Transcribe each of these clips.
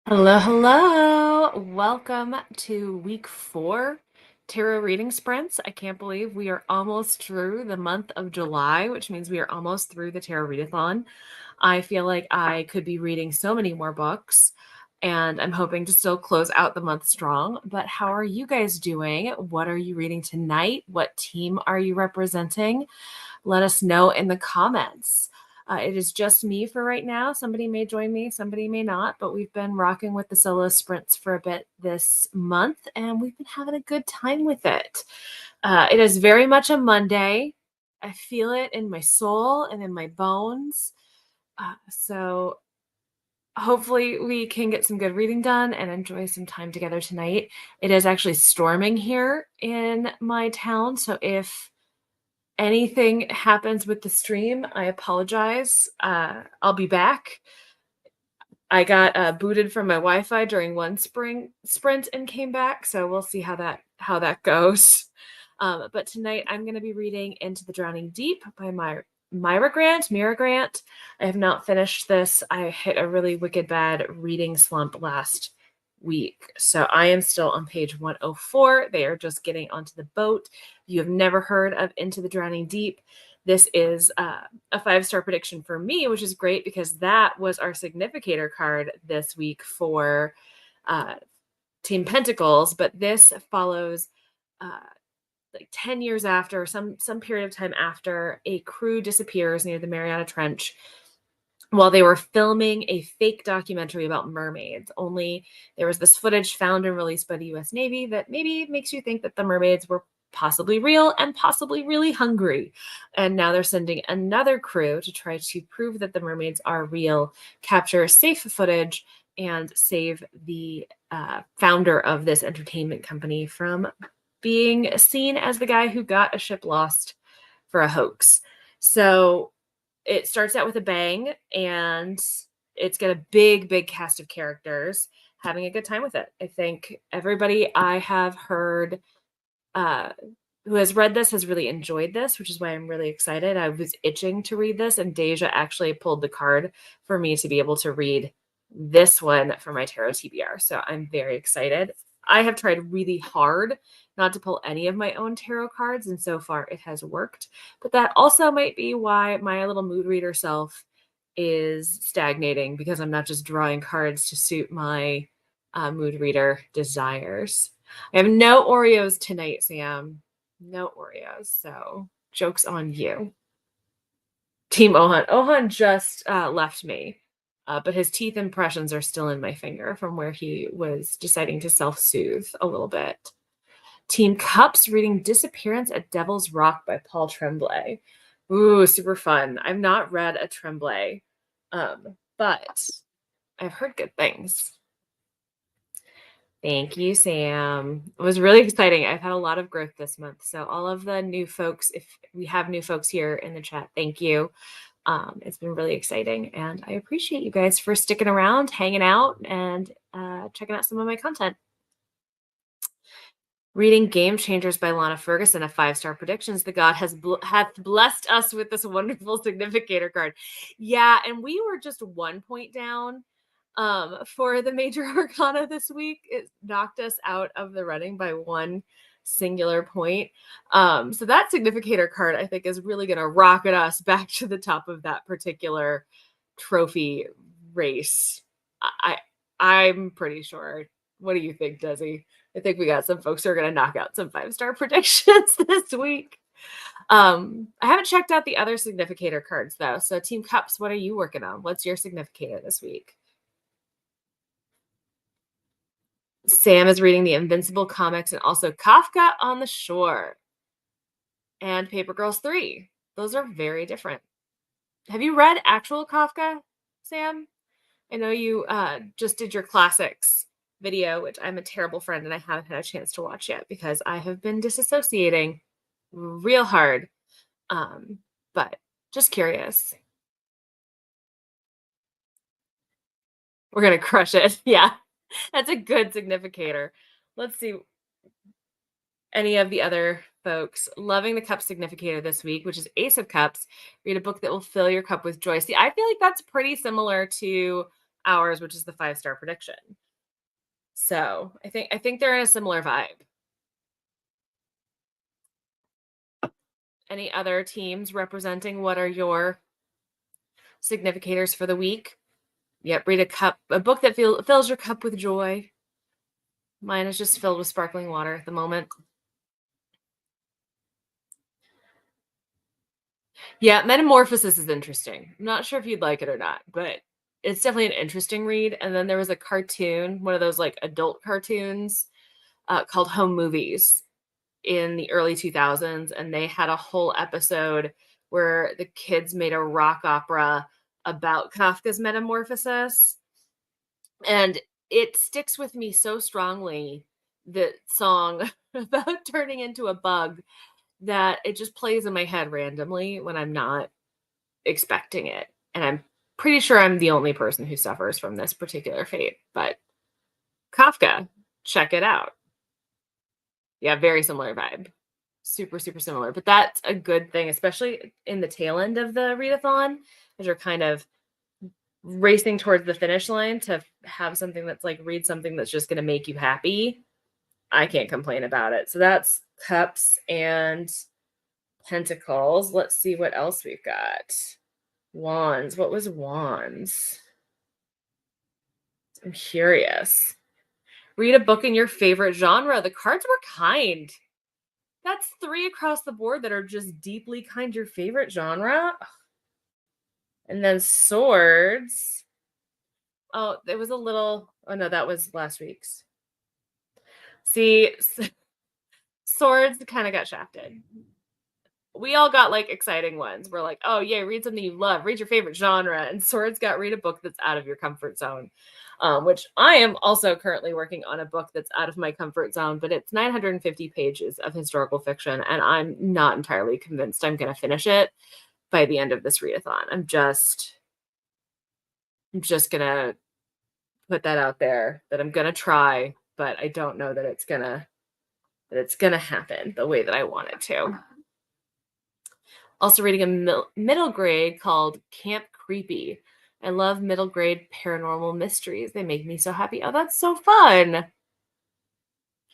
Hello, hello. Welcome to week 4 tarot reading sprints. I can't believe we are almost through the month of July, which means we are almost through the Tarot Readathon. I feel like I could be reading so many more books, and I'm hoping to still close out the month strong. But how are you guys doing? What are you reading tonight? What team are you representing? Let us know in the comments. It is just me for right now. Somebody may join me, somebody may not, but we've been rocking with the solo sprints for a bit this month, and we've been having a good time with it. It is very much a Monday. I feel it in my soul and in my bones. So hopefully we can get some good reading done and enjoy some time together tonight. It is actually storming here in my town, so if anything happens with the stream, I apologize. I'll be back. I got booted from my Wi-Fi during one sprint and came back, so we'll see how that goes. But tonight I'm going to be reading Into the Drowning Deep by Mira Grant. I have not finished this. I hit a really wicked bad reading slump last week. So I am still on page 104. They are just getting onto the boat. You have never heard of Into the Drowning Deep. This is a 5-star prediction for me, which is great because that was our significator card this week for Team Pentacles. But this follows like 10 years after, some period of time after, a crew disappears near the Mariana Trench while they were filming a fake documentary about mermaids. Only there was this footage found and released by the US Navy that maybe makes you think that the mermaids were possibly real and possibly really hungry. And now they're sending another crew to try to prove that the mermaids are real, capture safe footage, and save the founder of this entertainment company from being seen as the guy who got a ship lost for a hoax. So it starts out with a bang, and it's got a big cast of characters having a good time with it. I think everybody I have heard who has read this has really enjoyed this, which is why I'm really excited. I was itching to read this, and Deja actually pulled the card for me to be able to read this one for my tarot TBR. So I'm very excited. I have tried really hard not to pull any of my own tarot cards, and so far it has worked. But that also might be why my little mood reader self is stagnating, because I'm not just drawing cards to suit my mood reader desires. I have no Oreos tonight, Sam. No Oreos. So joke's on you. Team Ohan. Ohan just left me, but his teeth impressions are still in my finger from where he was deciding to self-soothe a little bit. Team Cups reading Disappearance at Devil's Rock by Paul Tremblay. Ooh, super fun. I've not read a Tremblay, but I've heard good things. Thank you, Sam. It was really exciting. I've had a lot of growth this month. So all of the new folks, if we have new folks here in the chat, thank you. It's been really exciting, and I appreciate you guys for sticking around, hanging out, and checking out some of my content. Reading Game Changers by Lana Ferguson, a 5-star predictions. The God hath blessed us with this wonderful significator card. Yeah, and we were just 1 point down for the major arcana this week. It knocked us out of the running by 1 singular point. So that significator card, I think, is really going to rocket us back to the top of that particular trophy race. I'm pretty sure. What do you think, Desi? I think we got some folks who are going to knock out some 5-star predictions this week. I haven't checked out the other significator cards, though. So Team Cups, what are you working on? What's your significator this week? Sam is reading the Invincible comics and also Kafka on the Shore and Paper Girls 3. Those are very different. Have you read actual Kafka, Sam? I know you just did your classics video, which I'm a terrible friend and I haven't had a chance to watch yet because I have been disassociating real hard. But just curious. We're going to crush it. Yeah, that's a good significator. Let's see. Any of the other folks loving the cup significator this week, which is Ace of Cups. Read a book that will fill your cup with joy. See, I feel like that's pretty similar to ours, which is the 5-star prediction. So I think they're in a similar vibe. Any other teams representing what are your significators for the week? Yep, read a book that fills your cup with joy. Mine is just filled with sparkling water at the moment. Yeah, Metamorphosis is interesting. I'm not sure if you'd like it or not, but it's definitely an interesting read. And then there was a cartoon, one of those like adult cartoons, called Home Movies in the early 2000s, and they had a whole episode where the kids made a rock opera about Kafka's Metamorphosis. And it sticks with me so strongly, the song about turning into a bug, that it just plays in my head randomly when I'm not expecting it. And I'm pretty sure I'm the only person who suffers from this particular fate. But Kafka, check it out. Yeah, very similar vibe. Super, super similar. But that's a good thing, especially in the tail end of the readathon, as you're kind of racing towards the finish line, to have something that's like, read something that's just going to make you happy. I can't complain about it. So that's Cups and Pentacles. Let's see what else we've got. Wands. What was Wands? I'm curious. Read a book in your favorite genre. The cards were kind. That's 3 across the board that are just deeply kind. Your favorite genre. And then Swords. Oh, it was a little. Oh no, that was last week's. See, Swords kind of got shafted. We all got like exciting ones. We're like, oh yeah, read something you love, read your favorite genre. And Swords got read a book that's out of your comfort zone, which I am also currently working on a book that's out of my comfort zone, but it's 950 pages of historical fiction, and I'm not entirely convinced I'm going to finish it by the end of this readathon. I'm just gonna put that out there, that I'm gonna try, but I don't know that it's gonna happen the way that I want it to. Also reading a middle grade called Camp Creepy. I love middle grade paranormal mysteries. They make me so happy. Oh, that's so fun.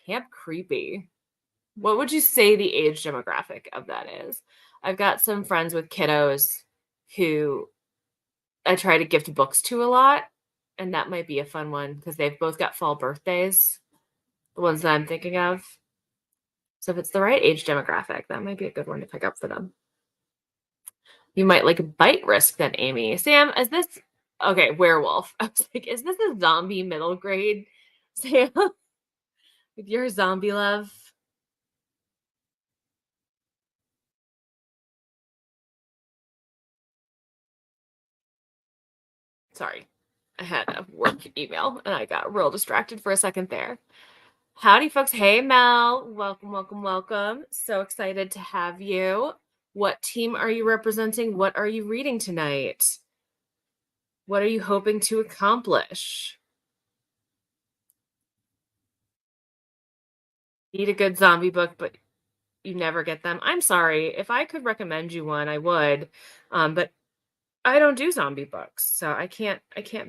Camp Creepy. What would you say the age demographic of that is? I've got some friends with kiddos who I try to gift books to a lot, and that might be a fun one because they've both got fall birthdays, the ones that I'm thinking of. So if it's the right age demographic, that might be a good one to pick up for them. You might like Bite Risk then, Amy. Sam, is this okay? Werewolf. I was like, is this a zombie middle grade, Sam? With your zombie love? Sorry, I had a work email and I got real distracted for a second there. Howdy, folks. Hey, Mel. Welcome, welcome, welcome. So excited to have you. What team are you representing? What are you reading tonight? What are you hoping to accomplish? Need a good zombie book, but you never get them. I'm sorry. If I could recommend you one, I would. But I don't do zombie books, so I can't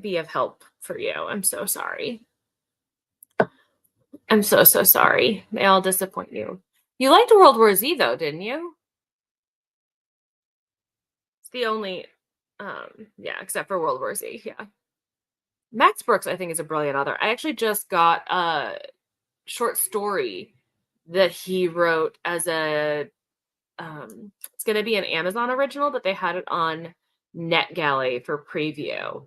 be of help for you. I'm so sorry. I'm so sorry. They all disappoint you. You liked World War Z though, didn't you? It's the only yeah, except for World War Z. Yeah. Max Brooks, I think, is a brilliant author. I actually just got a short story that he wrote as a it's going to be an Amazon original, but they had it on NetGalley for preview.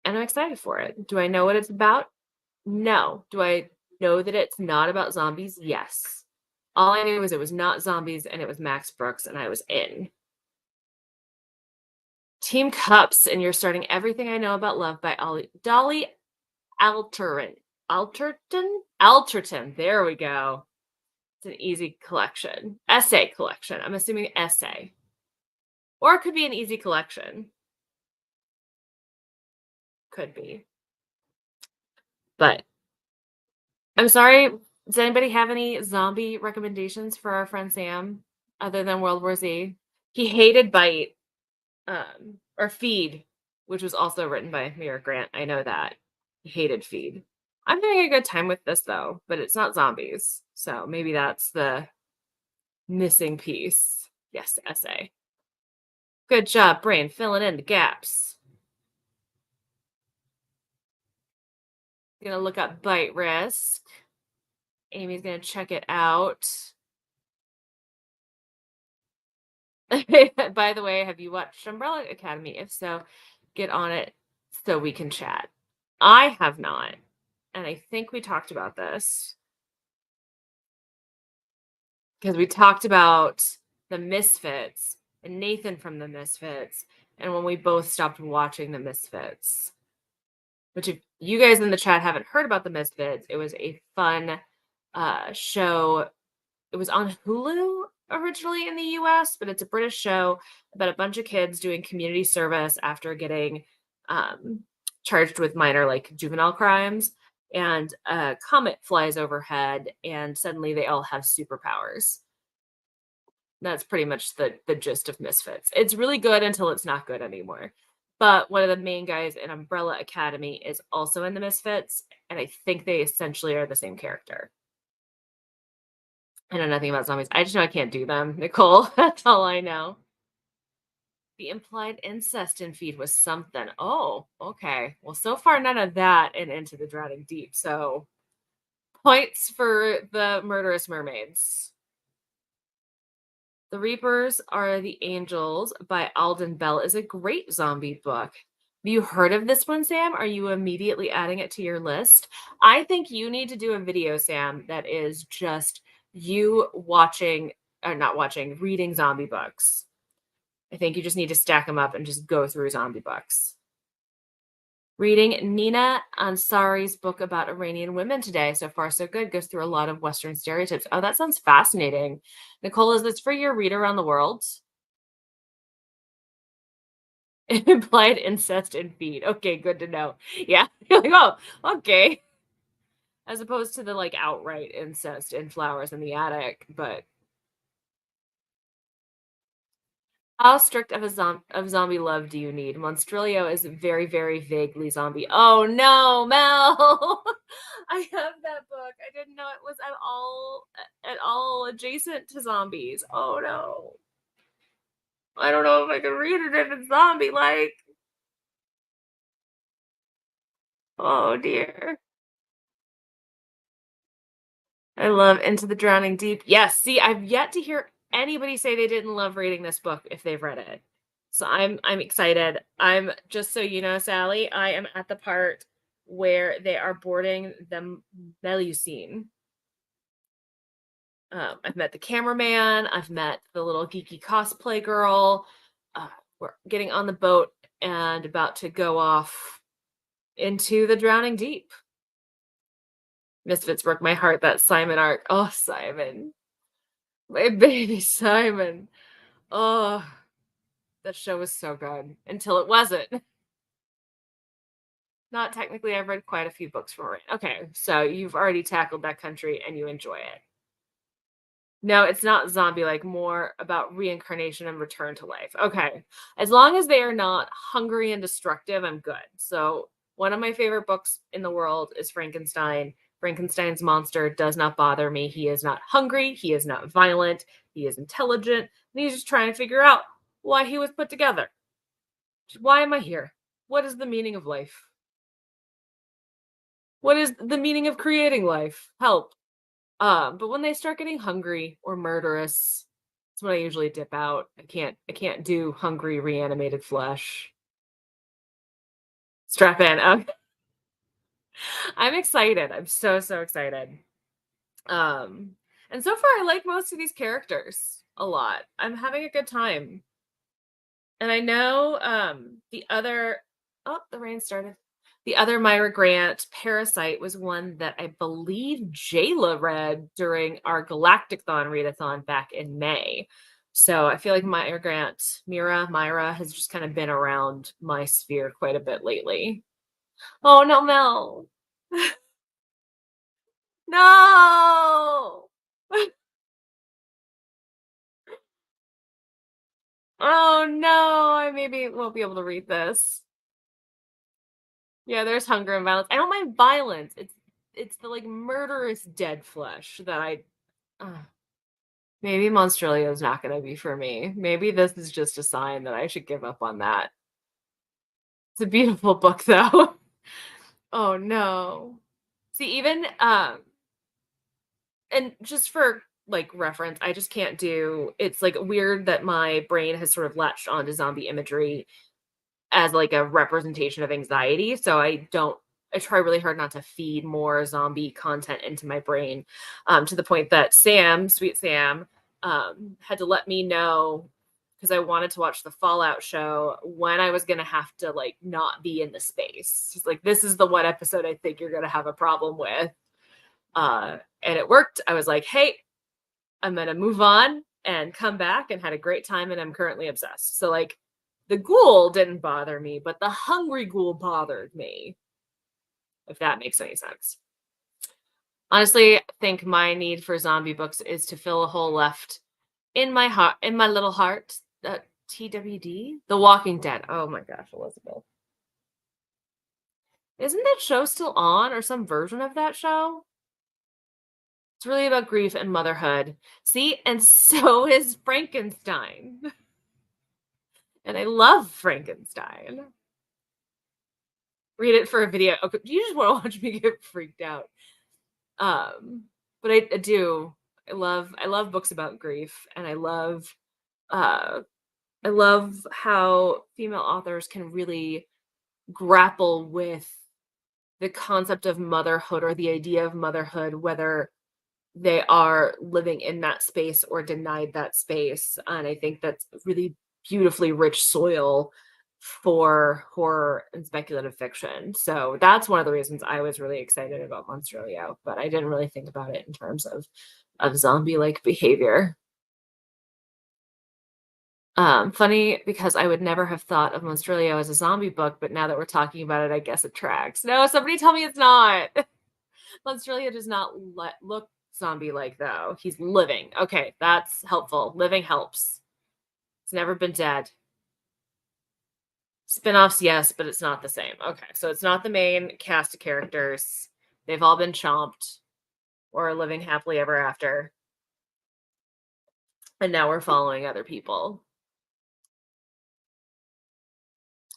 And I'm excited for it. Do I know what it's about? No. Do I know that it's not about zombies? Yes. All I knew was it was not zombies and it was Max Brooks, and I was in. Team Cups, and you're starting Everything I Know About Love by Dolly Alderton. Alterton. There we go. It's an easy collection. Essay collection. I'm assuming essay. Or it could be an easy collection. Could be. But I'm sorry. Does anybody have any zombie recommendations for our friend Sam other than World War Z? He hated Bite or Feed. which was also written by Mira Grant. I know that. Hated Feed. I'm having a good time with this though, but it's not zombies. So maybe that's the missing piece. Yes, essay. Good job, brain, filling in the gaps. Gonna look up bite risk. Amy's gonna check it out. By the way, have you watched Umbrella Academy? If so, get on it so we can chat. I have not. And I think we talked about this because we talked about the Misfits and Nathan from the Misfits, and when we both stopped watching the Misfits. Which, if you guys in the chat haven't heard about the Misfits, it was a fun show. It was on Hulu originally in the US, but it's a British show about a bunch of kids doing community service after getting um, charged with minor, like, juvenile crimes. And a comet flies overhead, and suddenly they all have superpowers. That's pretty much the gist of Misfits. It's really good until it's not good anymore. But one of the main guys in Umbrella Academy is also in the Misfits, and I think they essentially are the same character. I know nothing about zombies. I just know I can't do them, Nicole. That's all I know. The implied incest in Feed was something. Oh, okay. Well, so far none of that and Into the Drowning Deep. So points for the murderous mermaids. The Reapers Are the Angels by Alden Bell is a great zombie book. Have you heard of this one, Sam? Are you immediately adding it to your list? I think you need to do a video, Sam, that is just you watching, or not watching, reading zombie books. I think you just need to stack them up and just go through zombie books. Reading Nina Ansari's book about Iranian women today. So far, so good. Goes through a lot of Western stereotypes. Oh, that sounds fascinating. Nicole, is this for your read around the world? Implied incest in Feed. Okay, good to know. Yeah. You're like, oh, okay. As opposed to the, like, outright incest in Flowers in the Attic. But how strict of of zombie love do you need? Monstrilio is very, very vaguely zombie. Oh no, Mel! I have that book. I didn't know it was at all adjacent to zombies. Oh no. I don't know if I can read it if it's zombie like. Oh dear. I love Into the Drowning Deep. Yes, see, I've yet to hear anybody say they didn't love reading this book if they've read it. So I'm excited. I'm just so you know, Sally, I am at the part where they are boarding the Melusine. I've met the cameraman. I've met the little geeky cosplay girl. We're getting on the boat and about to go off into the drowning deep. Misfits broke my heart. That Simon arc. Oh, Simon, my baby Simon. Oh, that show was so good until it wasn't. Not technically. I've read quite a few books from it. Okay, so you've already tackled that country and you enjoy it. No, it's not zombie like, more about reincarnation and return to life. Okay. As long as they are not hungry and destructive, I'm good. So, one of my favorite books in the world is Frankenstein. Frankenstein's monster does not bother me. He is not hungry. He is not violent. He is intelligent. And he's just trying to figure out why he was put together. Why am I here? What is the meaning of life? What is the meaning of creating life? Help. But when they start getting hungry or murderous, that's when I usually dip out. I can't do hungry reanimated flesh. Strap in. I'm excited. I'm so excited. Um, and so far I like most of these characters a lot. I'm having a good time. And I know the other, oh, the rain started. The other Myra Grant, Parasite, was one that I believe Jayla read during our Galactic-thon readathon back in May. So I feel like Myra has just kind of been around my sphere quite a bit lately. Oh no, Mel. No. Oh no, I maybe won't be able to read this. Yeah, there's hunger and violence. I don't mind violence. It's the like murderous dead flesh that ugh. Maybe Monstrilio is not going to be for me. Maybe this is just a sign that I should give up on that. It's a beautiful book though. Oh no. See, even and just for like reference, I just can't do it's like weird that my brain has sort of latched onto zombie imagery as like a representation of anxiety. So I try really hard not to feed more zombie content into my brain, to the point that Sam, sweet Sam, had to let me know because I wanted to watch the Fallout show when I was gonna have to like not be in the space. She's like, this is the one episode I think you're gonna have a problem with. And it worked. I was like, hey, I'm gonna move on and come back and had a great time and I'm currently obsessed. So like the ghoul didn't bother me, but the hungry ghoul bothered me, if that makes any sense. Honestly, I think my need for zombie books is to fill a hole left in my heart, in my little heart. TWD? The Walking Dead. Oh my gosh, Elizabeth. Isn't that show still on or some version of that show? It's really about grief and motherhood. See, and so is Frankenstein. And I love Frankenstein. Read it for a video. Okay, you just want to watch me get freaked out. But I do. I love books about grief, and uh I love how female authors can really grapple with the concept of motherhood or the idea of motherhood, whether they are living in that space or denied that space. And I think that's really beautifully rich soil for horror and speculative fiction. So that's one of the reasons I was really excited about Monstrilio, but I didn't really think about it in terms of zombie-like behavior. Funny because I would never have thought of Monstrilio as a zombie book, but now that we're talking about it, I guess it tracks. No, somebody tell me it's not. Australia does not look zombie-like, though. He's living. Okay, that's helpful. Living helps. It's never been dead. Spin-offs, yes, but it's not the same. Okay, so it's not the main cast of characters. They've all been chomped or are living happily ever after. And now we're following other people.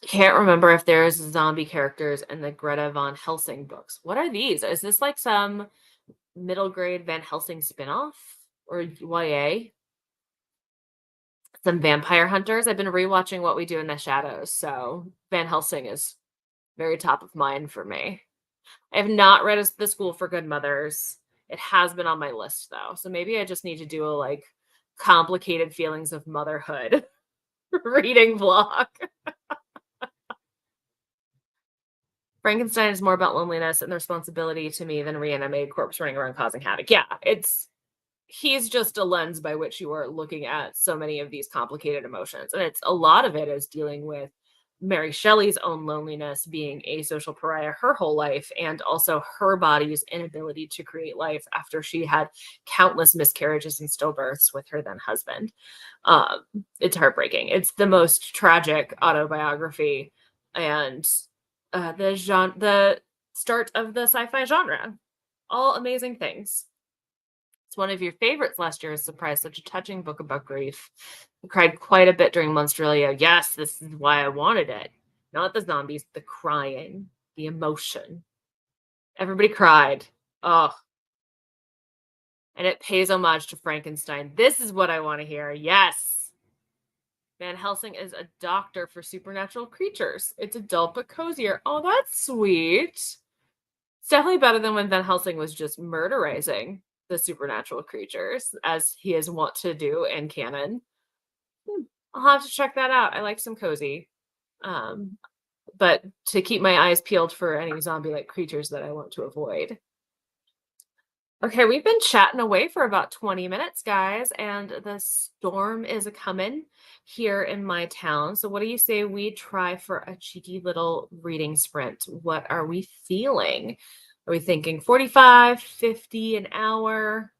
Can't remember if there's zombie characters in the Greta Von Helsing books. What are these? Is this like some middle grade Van Helsing spinoff or YA? Some vampire hunters. I've been rewatching What We Do in the Shadows, so Van Helsing is very top of mind for me. I have not read The School for Good Mothers. It has been on my list though, so maybe I just need to do a like complicated feelings of motherhood reading vlog. Frankenstein is more about loneliness and the responsibility to me than a reanimated corpse running around causing havoc. Yeah, he's just a lens by which you are looking at so many of these complicated emotions. And it's a lot of it is dealing with Mary Shelley's own loneliness, being a social pariah her whole life, and also her body's inability to create life after she had countless miscarriages and stillbirths with her then husband. Um, it's heartbreaking. It's the most tragic autobiography and the start of the sci-fi genre. All amazing things. It's one of your favorites last year, is Surprise, such a touching book about grief. I cried quite a bit during Monstrilio. Yes, this is why I wanted it. Not the zombies, the crying, the emotion. Everybody cried. Oh, and it pays homage to Frankenstein. This is what I want to hear. Yes. Van Helsing is a doctor for supernatural creatures. It's adult but cozier. Oh, that's sweet. It's definitely better than when Van Helsing was just murderizing the supernatural creatures, as he is wont to do in canon. I'll have to check that out. I like some cozy. Um, but to keep my eyes peeled for any zombie-like creatures that I want to avoid. Okay, we've been chatting away for about 20 minutes, guys, and the storm is a coming here in my town. So what do you say we try for a cheeky little reading sprint? What are we feeling? Are we thinking 45, 50 an hour?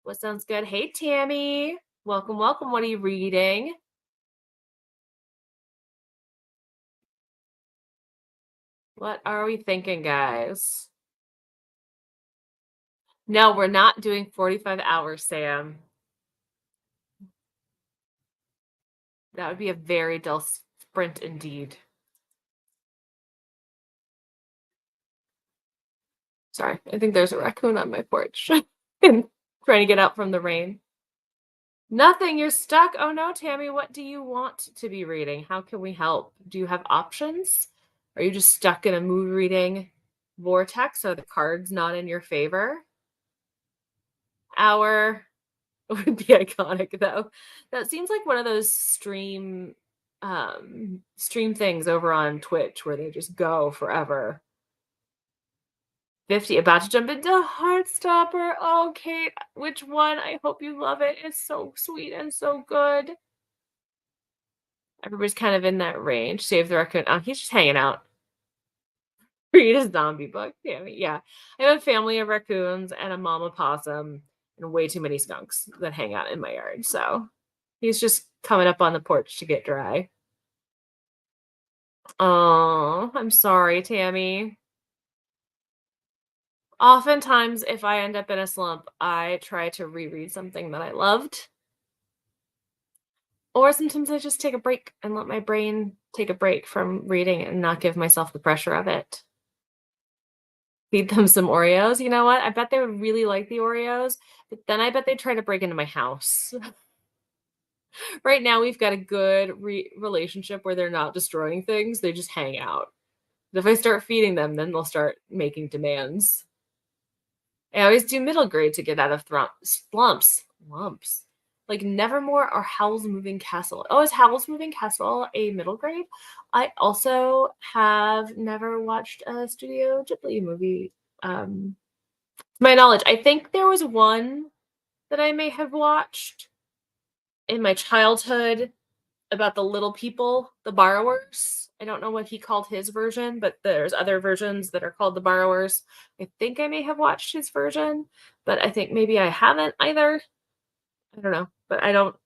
What sounds good? Hey, Tammy. Welcome, welcome. What are you reading? What are we thinking, guys? No, we're not doing 45 hours, Sam. That would be a very dull sprint indeed. Sorry, I think there's a raccoon on my porch. And trying to get out from the rain. Nothing, you're stuck. Oh no, Tammy, what do you want to be reading? How can we help? Do you have options? Are you just stuck in a mood reading vortex? Are the cards not in your favor? Hour would be iconic though. That seems like one of those stream things over on Twitch where they just go forever. 50, about to jump into Heartstopper. Oh, Kate, which one? I hope you love it. It's so sweet and so good. Everybody's kind of in that range. Save the Raccoon. Oh, he's just hanging out. Read a zombie book. Damn it. Yeah. I have a family of raccoons and a mama possum and way too many skunks that hang out in my yard. So he's just coming up on the porch to get dry. Oh, I'm sorry, Tammy. Oftentimes, if I end up in a slump, I try to reread something that I loved. Or sometimes I just take a break and let my brain take a break from reading and not give myself the pressure of it. Feed them some Oreos. You know what? I bet they would really like the Oreos, but then I bet they'd try to break into my house. Right now, we've got a good relationship where they're not destroying things, they just hang out. But if I start feeding them, then they'll start making demands. I always do middle grade to get out of slumps. Lumps. Like Nevermore or Howl's Moving Castle. Oh, is Howl's Moving Castle a middle grade? I also have never watched a Studio Ghibli movie. To my knowledge, I think there was one that I may have watched in my childhood about the little people, the borrowers. I don't know what he called his version, but there's other versions that are called the borrowers. I think I may have watched his version, but I think maybe I haven't either. I don't know, but I don't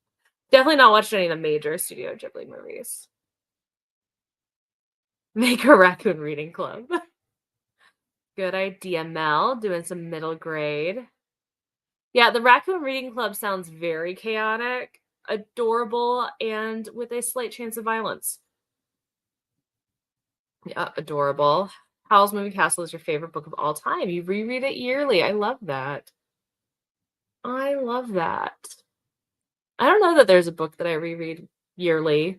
definitely not watched any of the major Studio Ghibli movies. Make a raccoon reading club. Good idea, Mel. Doing some middle grade. Yeah, the raccoon reading club sounds very chaotic, adorable, and with a slight chance of violence. Yeah, adorable. Howl's Moving Castle is your favorite book of all time. You reread it yearly. I love that. I love that. I don't know that there's a book that I reread yearly.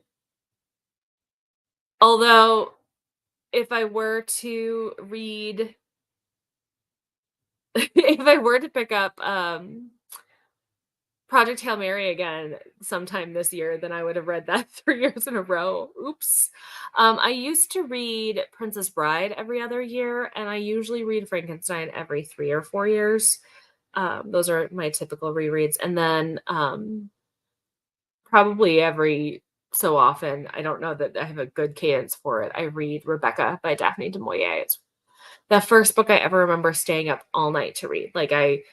Although, if I were to read, if I were to pick up Project Hail Mary again sometime this year, then I would have read that 3 years in a row. Oops. I used to read Princess Bride every other year, and I usually read Frankenstein every 3 or 4 years. Those are my typical rereads. And then probably every so often, I don't know that I have a good cadence for it, I read Rebecca by Daphne du Maurier. It's the first book I ever remember staying up all night to read. Like I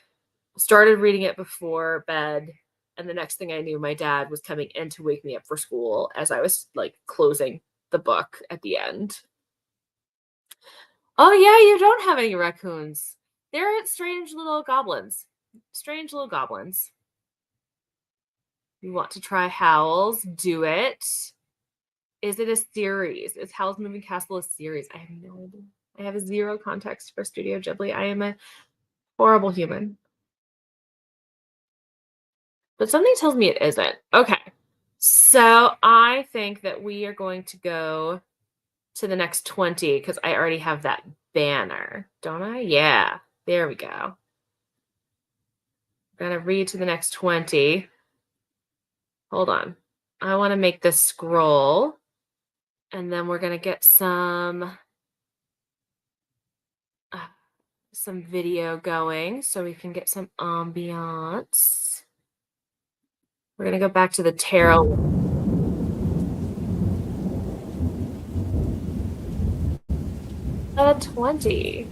started reading it before bed, and the next thing I knew, my dad was coming in to wake me up for school as I was like closing the book at the end. Oh yeah, you don't have any raccoons. They're strange little goblins. Strange little goblins. You want to try Howl's? Do it. Is it a series? Is Howl's Moving Castle a series? I have no idea. I have zero context for Studio Ghibli. I am a horrible human. But something tells me it isn't. Okay. So I think that we are going to go to the next 20 because I already have that banner, don't I? Yeah. There we go. I'm going to read to the next 20. Hold on. I want to make this scroll. And then we're going to get some video going so we can get some ambiance. We're going to go back to the tarot. 20.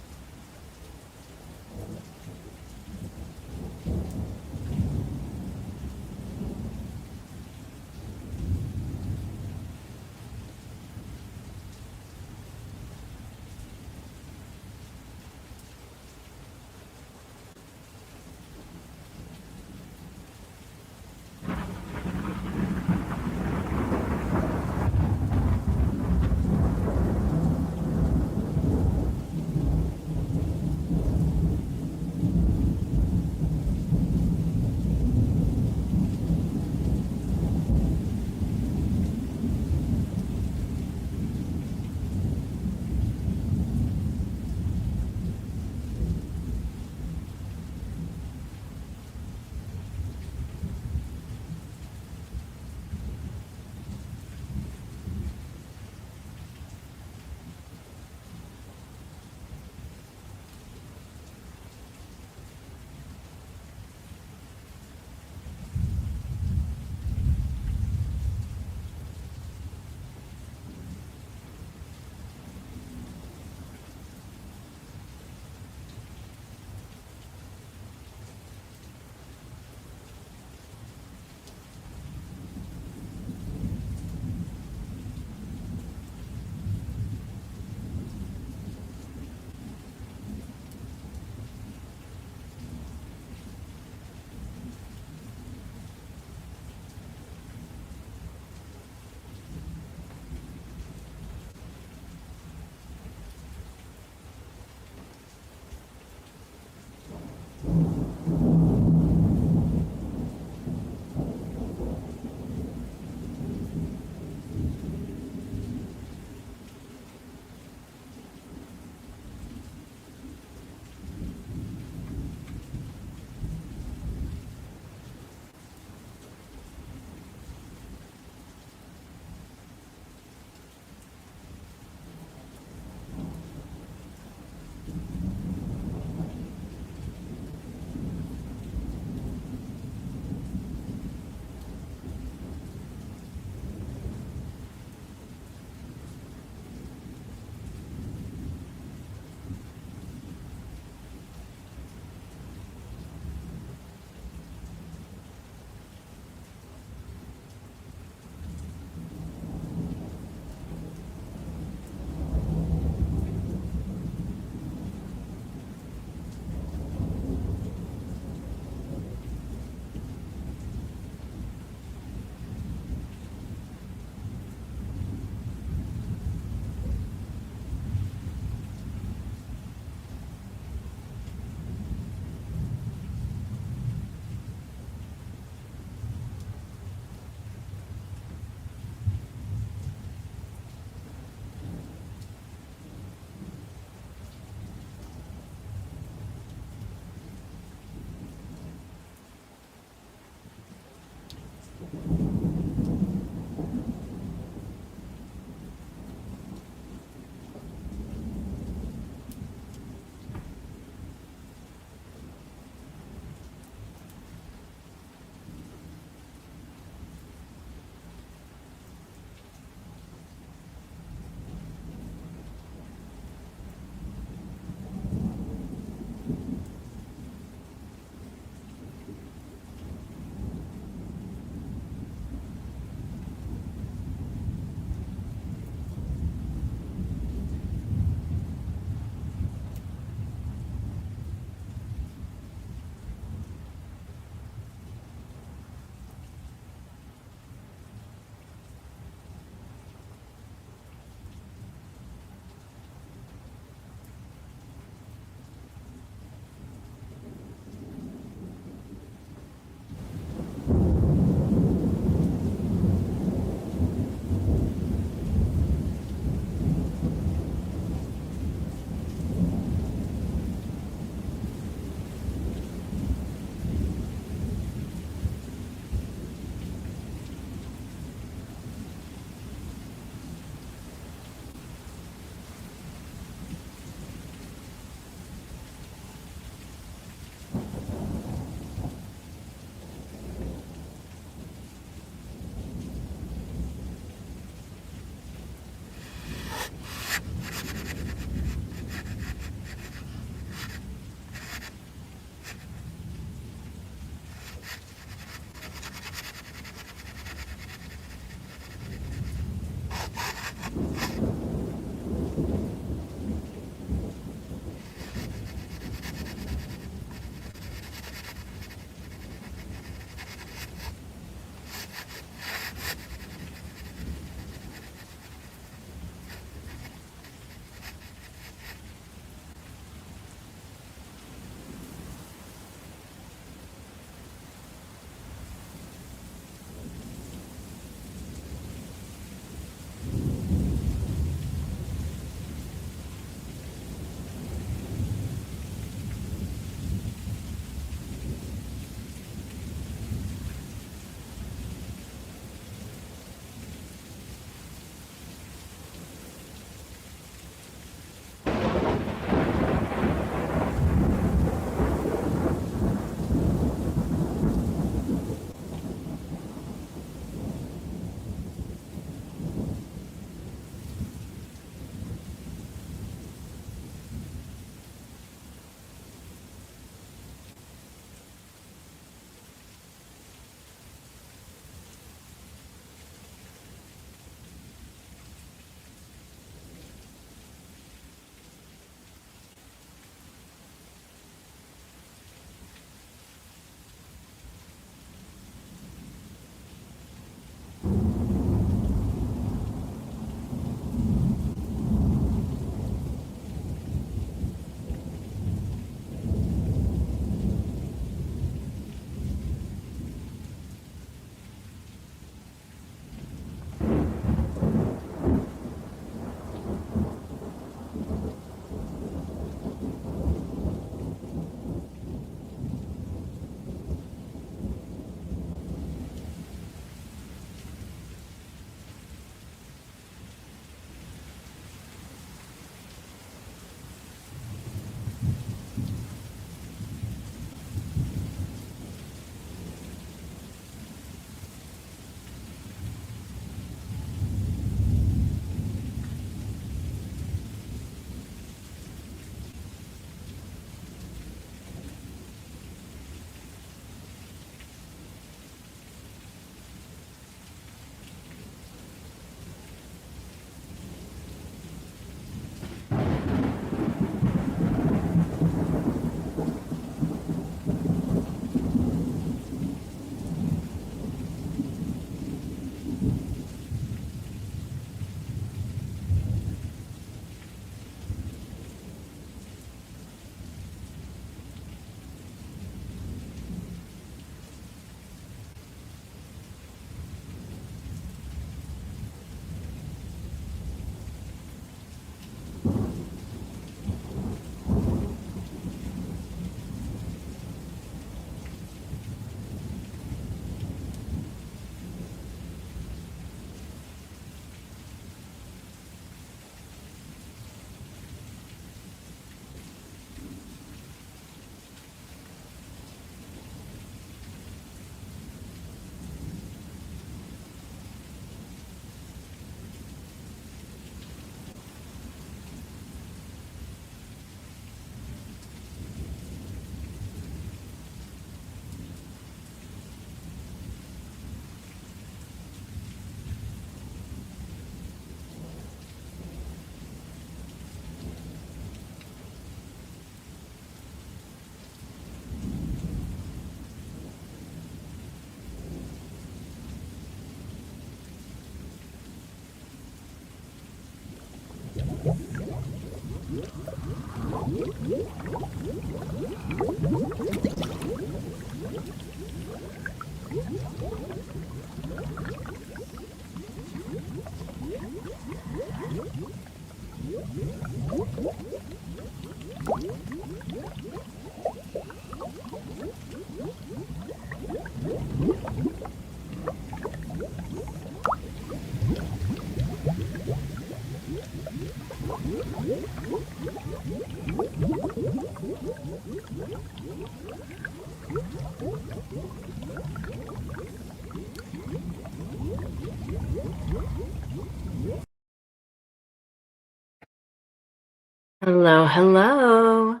Hello, hello.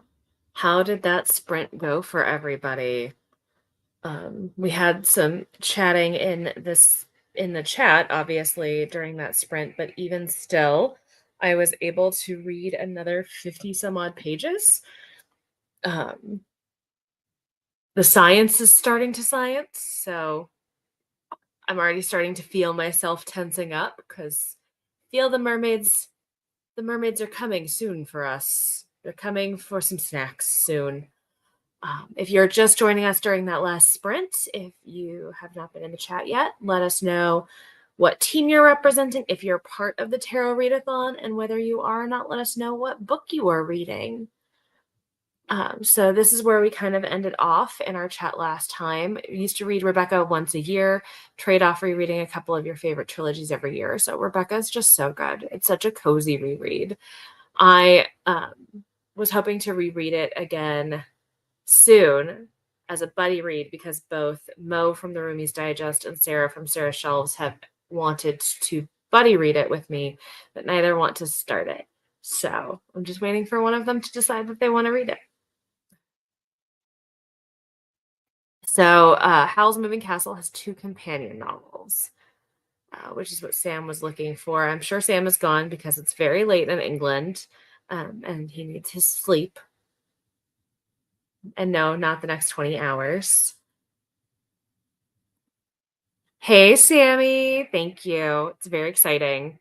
How did that sprint go for everybody? We had some chatting in the chat, obviously, during that sprint, but even still, I was able to read another 50 some odd pages. Um, the science is starting to science, so I'm already starting to feel myself tensing up because feel the mermaids are coming soon for us. They're coming for some snacks soon. If you're just joining us during that last sprint, if you have not been in the chat yet, let us know what team you're representing, if you're part of the Tarot Readathon, and whether you are or not, let us know what book you are reading. So this is where we kind of ended off in our chat last time. We used to read Rebecca once a year, trade off rereading a couple of your favorite trilogies every year. So Rebecca's just so good. It's such a cozy reread. I was hoping to reread it again soon as a buddy read because both Mo from the Roomies Digest and Sarah from Sarah's Shelves have wanted to buddy read it with me, but neither want to start it. So I'm just waiting for one of them to decide that they want to read it. So Howl's Moving Castle has 2 companion novels, which is what Sam was looking for. I'm sure Sam is gone because it's very late in England and he needs his sleep. And no, not the next 20 hours. Hey, Sammy. Thank you. It's very exciting.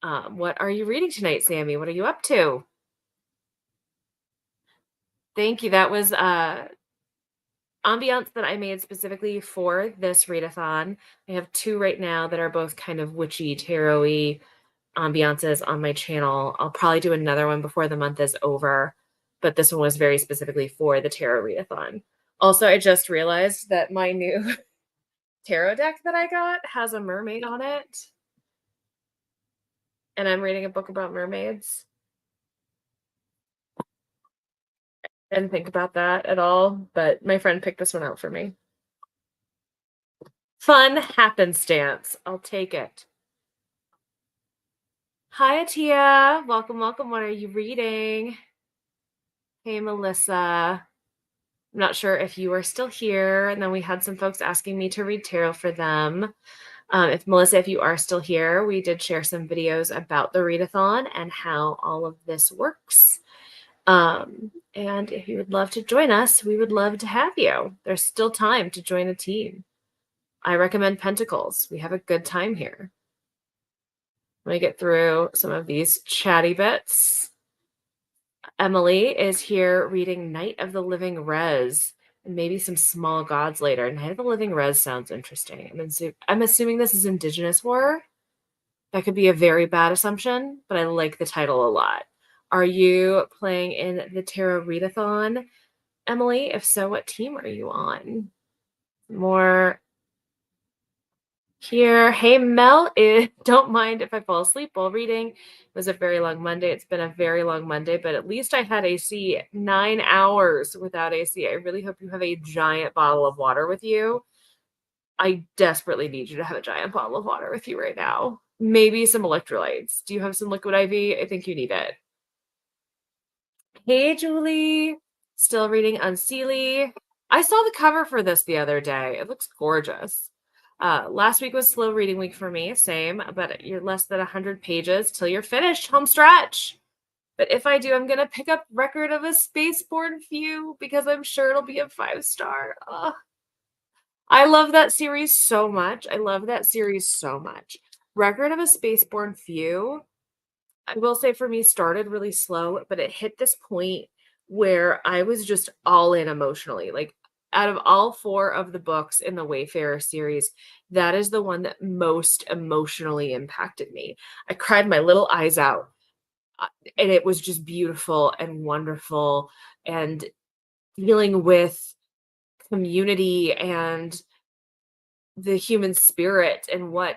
What are you reading tonight, Sammy? What are you up to? Thank you. That was ambiance that I made specifically for this readathon. I have 2 right now that are both kind of witchy, tarot-y ambiances on my channel. I'll probably do another one before the month is over, but this one was very specifically for the Tarot Readathon. Also, I just realized that my new tarot deck that I got has a mermaid on it, and I'm reading a book about mermaids. I didn't think about that at all, but my friend picked this one out for me. Fun happenstance. I'll take it. Hi, Atia. Welcome, welcome. What are you reading? Hey, Melissa. I'm not sure if you are still here. And then we had some folks asking me to read tarot for them. If Melissa, if you are still here, we did share some videos about the readathon and how all of this works. And if you would love to join us, we would love to have you. There's still time to join a team. I recommend Pentacles. We have a good time here. Let me get through some of these chatty bits. Emily is here reading Night of the Living Res and maybe some Small Gods later. Night of the Living Res sounds interesting. I'm assuming this is Indigenous horror. That could be a very bad assumption, but I like the title a lot. Are you playing in the Tarot Readathon, Emily? If so, what team are you on? More here. Hey, Mel, don't mind if I fall asleep while reading. It was a very long Monday. It's been a very long Monday, but at least I had AC 9 hours without AC. I really hope you have a giant bottle of water with you. I desperately need you to have a giant bottle of water with you right now. Maybe some electrolytes. Do you have some liquid IV? I think you need it. Hey, Julie. Still reading Unseelie. I saw the cover for this the other day. It looks gorgeous. Last week was slow reading week for me, same, but you're less than 100 pages till you're finished, home stretch. But if I do, I'm going to pick up Record of a Spaceborne Few because I'm sure it'll be a 5-star. I love that series so much. I love that series so much. Record of a Spaceborne Few I will say for me, started really slow, but it hit this point where I was just all in emotionally. Like, out of all 4 of the books in the Wayfarer series, that is the one that most emotionally impacted me. I cried my little eyes out, uh, and it was just beautiful and wonderful, and dealing with community and the human spirit and what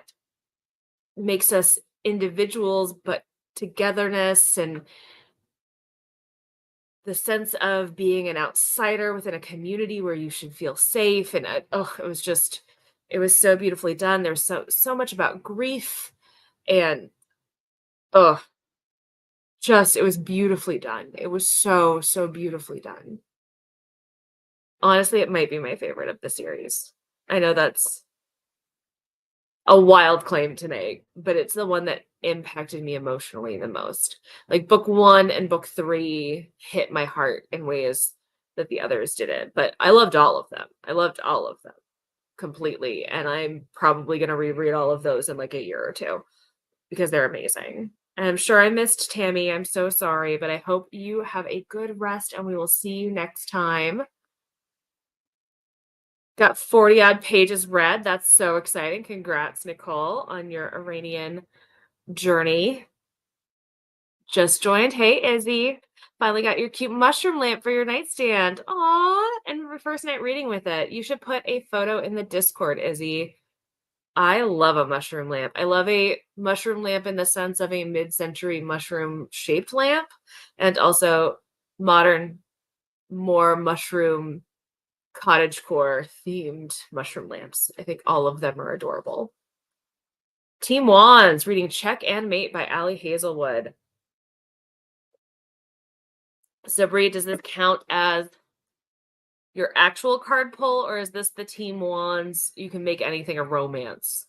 makes us individuals, but togetherness and the sense of being an outsider within a community where you should feel safe. And oh, it was just, it was so beautifully done. There's so much about grief, and oh, just it was beautifully done. It was so beautifully done. Honestly, it might be my favorite of the series. I know that's a wild claim to make, but it's the one that impacted me emotionally the most. Like, book 1 and book 3 hit my heart in ways that the others didn't, but I loved all of them. I loved all of them completely, and I'm probably gonna reread all of those in, like, a year or 2 because they're amazing. And I'm sure I missed Tammy, I'm so sorry, but I hope you have a good rest, and we will see you next time. Got 40 odd pages read, that's so exciting. Congrats, Nicole, on your Iranian journey. Just joined. Hey, Izzy. Finally got your cute mushroom lamp for your nightstand. Aw, and your first night reading with it. You should put a photo in the Discord, Izzy. I love a mushroom lamp. I love a mushroom lamp in the sense of a mid-century mushroom-shaped lamp, and also modern, more mushroom cottagecore themed mushroom lamps. I think all of them are adorable. Team Wands, reading Check and Mate by Allie Hazelwood. So, Bree, does this count as your actual card pull, or is this the Team Wands, you can make anything a romance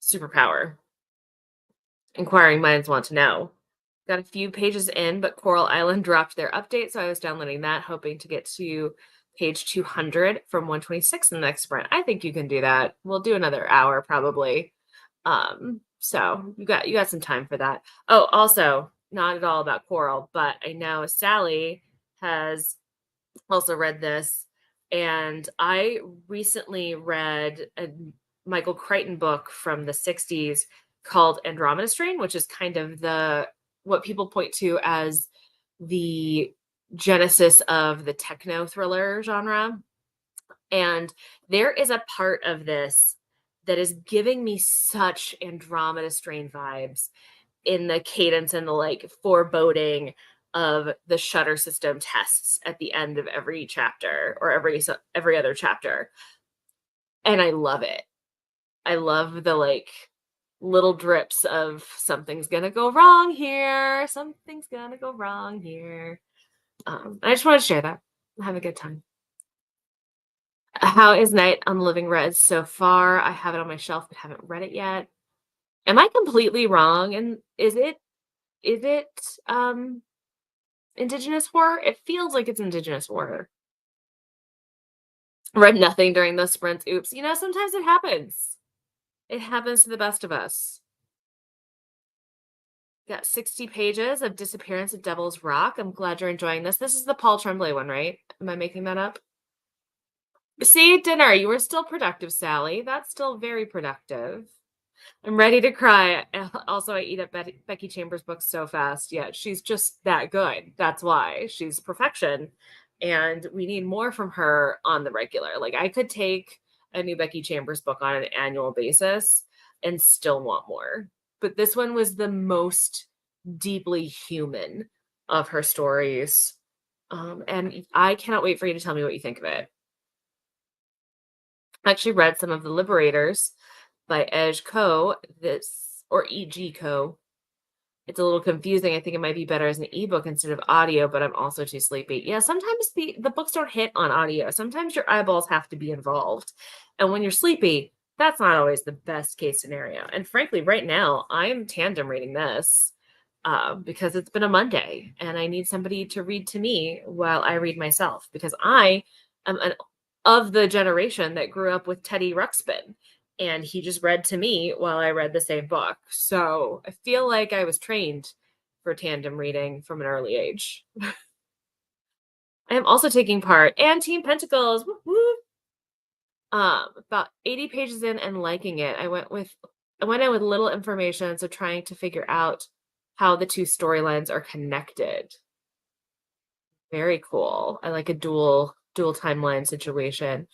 superpower? Inquiring minds want to know. Got a few pages in, but Coral Island dropped their update, so I was downloading that, hoping to get to page 200 from 126 in the next sprint. I think you can do that. We'll do another hour probably. So you got some time for that. Oh, also, not at all about Coral, but I know Sally has also read this, and I recently read a Michael Crichton book from the 60s called Andromeda Strain, which is kind of the what people point to as the genesis of the techno thriller genre. And there is a part of this that is giving me such Andromeda Strain vibes in the cadence and the like foreboding of the shutter system tests at the end of every chapter, or every other chapter. And I love it. I love the like little drips of something's gonna go wrong here. Something's gonna go wrong here. I just want to share that. Have a good time. How is Night on the Living Red so far? I have it on my shelf but haven't read it yet. Am I completely wrong? And is it indigenous horror? It feels like it's indigenous horror. Read nothing during those sprints. Oops. Sometimes it happens. It happens to the best of us. Got 60 pages of Disappearance at Devil's Rock. I'm glad you're enjoying this. This is the Paul Tremblay one, right? Am I making that up? See, dinner. You were still productive, Sally. That's still very productive. I'm ready to cry. Also, I eat up Becky Chambers' books so fast. Yeah, she's just that good. That's why. She's perfection. And we need more from her on the regular. Like, I could take a new Becky Chambers book on an annual basis and still want more. But this one was the most deeply human of her stories. And I cannot wait for you to tell me what you think of it. I actually read some of The Liberators by Ej Co. Or E.G. Co. It's a little confusing. I think it might be better as an ebook instead of audio, but I'm also too sleepy. Yeah, sometimes the books don't hit on audio. Sometimes your eyeballs have to be involved. And when you're sleepy, that's not always the best case scenario. And frankly, right now, I'm tandem reading this because it's been a Monday and I need somebody to read to me while I read myself, because I am of the generation that grew up with Teddy Ruxpin. and he just read to me while I read the same book. So I feel like I was trained for tandem reading from an early age. I am also taking part and Team Pentacles. Whoop, whoop. About 80 pages in and liking it. I went in with little information, so trying to figure out how the two storylines are connected. Very cool. I like a dual timeline situation.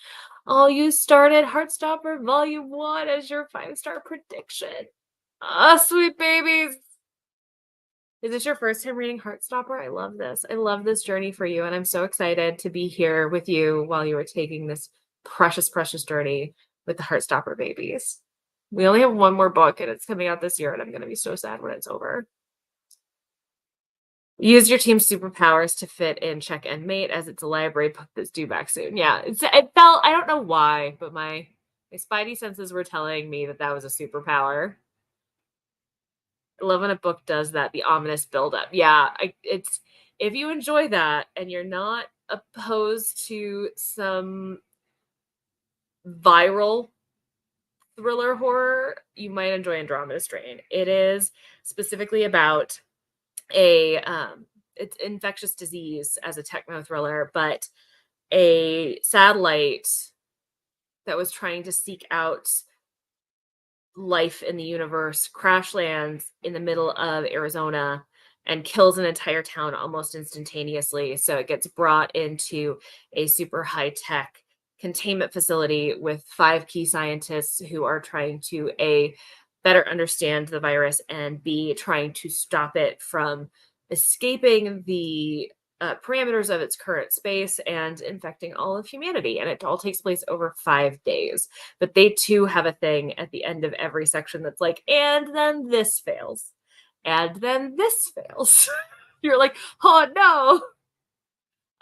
Oh, you started Heartstopper Volume 1 as your 5-star prediction. Ah, sweet babies. Is this your first time reading Heartstopper? I love this. I love this journey for you, and I'm so excited to be here with you while you are taking this precious, precious journey with the Heartstopper babies. We only have one more book, and it's coming out this year, and I'm going to be so sad when it's over. Use your team's superpowers to fit in Check and Mate, as it's a library book that's due back soon. Yeah, it felt, I don't know why, but my spidey senses were telling me that that was a superpower. I love when a book does that, the ominous buildup. Yeah, it's if you enjoy that and you're not opposed to some viral thriller horror, you might enjoy Andromeda Strain. It is specifically about it's infectious disease as a techno thriller, but a satellite that was trying to seek out life in the universe crash lands in the middle of Arizona and kills an entire town almost instantaneously. So it gets brought into a super high tech containment facility with 5 key scientists who are trying to A, better understand the virus, and B, trying to stop it from escaping the parameters of its current space and infecting all of humanity. And it all takes place over 5 days. But they too have a thing at the end of every section that's like, and then this fails. And then this fails. You're like, oh no.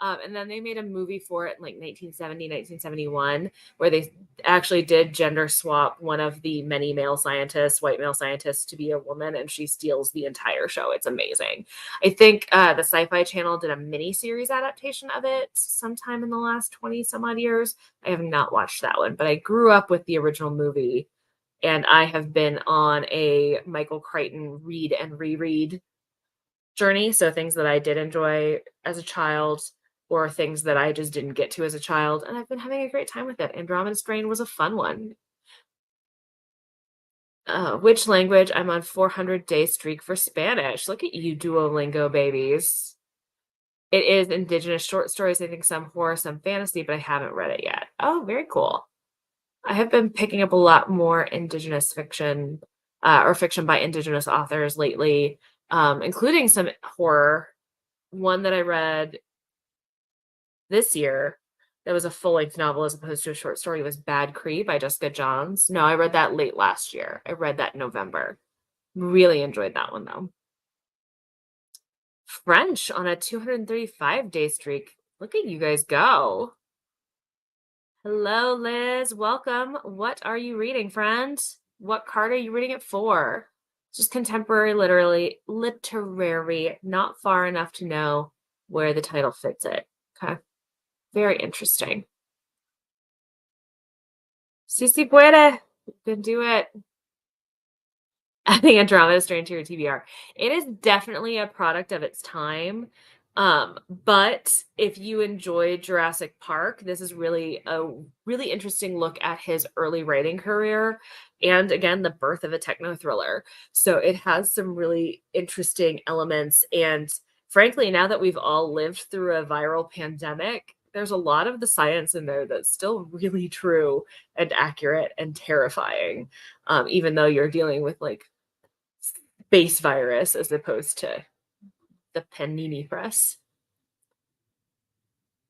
And then they made a movie for it in like 1970, 1971, where they actually did gender swap one of the many male scientists, white male scientists, to be a woman, and she steals the entire show. It's amazing. I think the Sci-Fi Channel did a mini series adaptation of it sometime in the last 20 some odd years. I have not watched that one, but I grew up with the original movie, and I have been on a Michael Crichton read and reread journey. So things that I did enjoy as a child or things that I just didn't get to as a child. And I've been having a great time with it. Andromeda Strain was a fun one. Which language? I'm on 400-day streak for Spanish. Look at you, Duolingo babies. It is indigenous short stories. I think some horror, some fantasy, but I haven't read it yet. Oh, very cool. I have been picking up a lot more indigenous fiction or fiction by indigenous authors lately, including some horror. One that I read this year that was a full-length novel as opposed to a short story was Bad Cree by Jessica Johns. No, I read that late last year. I read that in November. Really enjoyed that one though. French on a 235-day streak. Look at you guys go. Hello, Liz. Welcome. What are you reading, friend? What card are you reading it for? Just contemporary, literary, not far enough to know where the title fits it. Okay. Very interesting. Si si puede. You can do it. I think Andromeda Strain to your TBR. It is definitely a product of its time. But if you enjoyed Jurassic Park, this is really a really interesting look at his early writing career and again the birth of a techno thriller. So it has some really interesting elements. And frankly, now that we've all lived through a viral pandemic, there's a lot of the science in there that's still really true and accurate and terrifying. Even though you're dealing with like base virus as opposed to the panini press.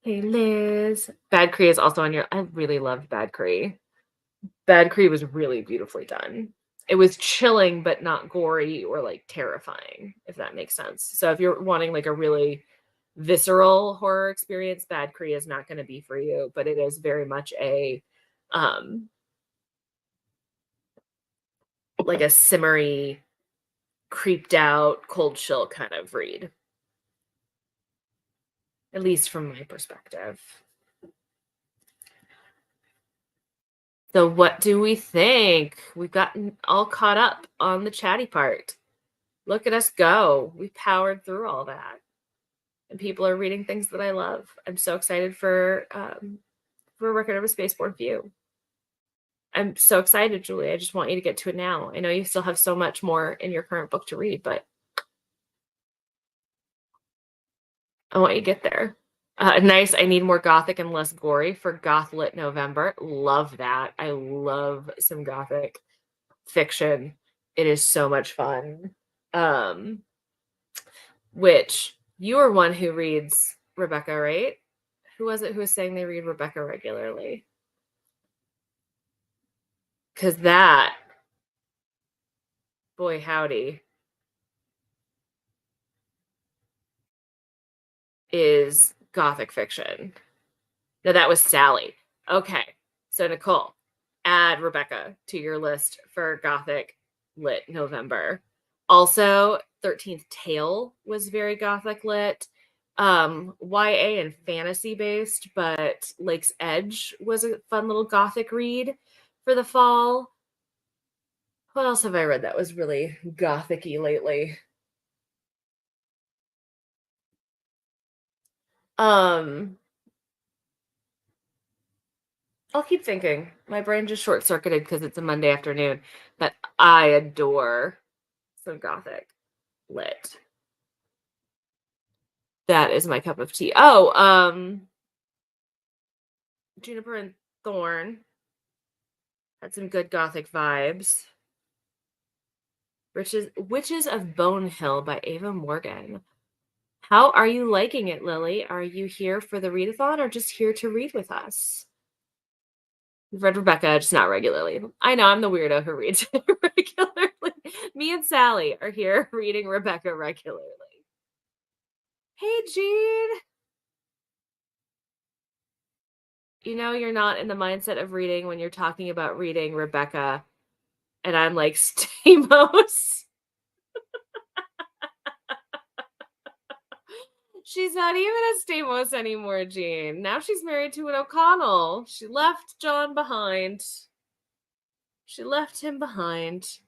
Hey Liz. Bad Cree is also on your I really loved Bad Cree. Bad Cree was really beautifully done. It was chilling but not gory or like terrifying, if that makes sense. So if you're wanting like a really visceral horror experience, Bad Cree is not going to be for you, but it is very much a like a simmery, creeped out, cold chill kind of read. At least from my perspective. So what do we think? We've gotten all caught up on the chatty part. Look at us go. We powered through all that. And people are reading things that I love. I'm so excited for Record of a Spaceborne View. I'm so excited, Julie. I just want you to get to it now. I know you still have so much more in your current book to read, but I want you to get there. Nice. I need more gothic and less gory for Goth Lit November. Love that. I love some gothic fiction. It is so much fun. Um, which you are one who reads Rebecca, right? Who was it who was saying they read Rebecca regularly? Because that, boy, howdy, is gothic fiction. No, that was Sally. Okay. So, Nicole, add Rebecca to your list for Gothic Lit November. Also, 13th Tale was very Gothic lit. YA and fantasy based, but Lake's Edge was a fun little Gothic read for the fall. What else have I read that was really Gothic-y lately? Um, I'll keep thinking. My brain just short circuited because it's a Monday afternoon, but I adore some Gothic lit. That is my cup of tea. Oh, Juniper and Thorn had some good Gothic vibes. Witches of Bone Hill by Ava Morgan. How are you liking it, Lily? Are you here for the readathon or just here to read with us? We've read Rebecca, just not regularly. I know I'm the weirdo who reads regularly. Me and Sally are here reading Rebecca regularly. Hey, Jean. You know you're not in the mindset of reading when you're talking about reading Rebecca, and I'm like, Stamos. She's not even a Stamos anymore, Jean. Now she's married to an O'Connell. She left John behind. She left him behind.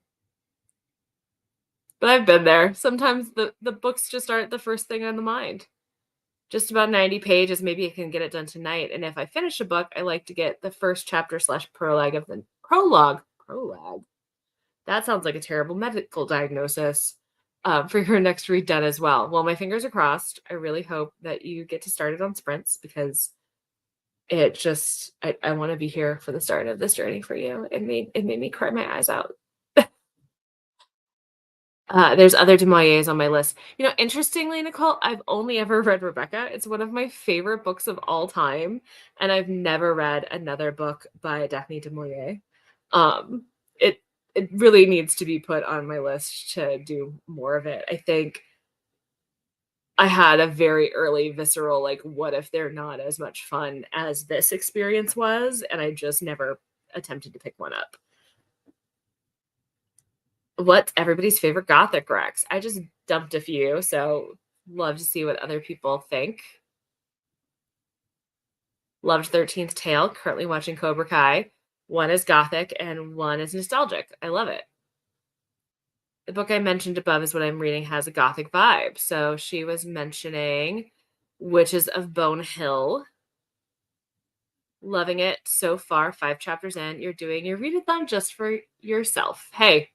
But I've been there. Sometimes the books just aren't the first thing on the mind. Just about 90 pages. Maybe I can get it done tonight. And if I finish a book, I like to get the first chapter / prologue of the prologue. Prologue. That sounds like a terrible medical diagnosis for your next read done as well. Well, my fingers are crossed. I really hope that you get to start it on sprints because I want to be here for the start of this journey for you. It made me cry my eyes out. There's other Demoyers on my list. You know, interestingly, Nicole, I've only ever read Rebecca. It's one of my favorite books of all time, and I've never read another book by Daphne du Maurier. Um, it it really needs to be put on my list to do more of it. I think I had a very early visceral like, what if they're not as much fun as this experience was, and I just never attempted to pick one up. What's everybody's favorite Gothic Rex? I just dumped a few, so love to see what other people think. Loved 13th Tale, currently watching Cobra Kai. One is Gothic and one is nostalgic. I love it. The book I mentioned above is what I'm reading has a Gothic vibe. So she was mentioning Witches of Bone Hill. Loving it so far. 5 chapters in. You're doing your readathon just for yourself. Hey,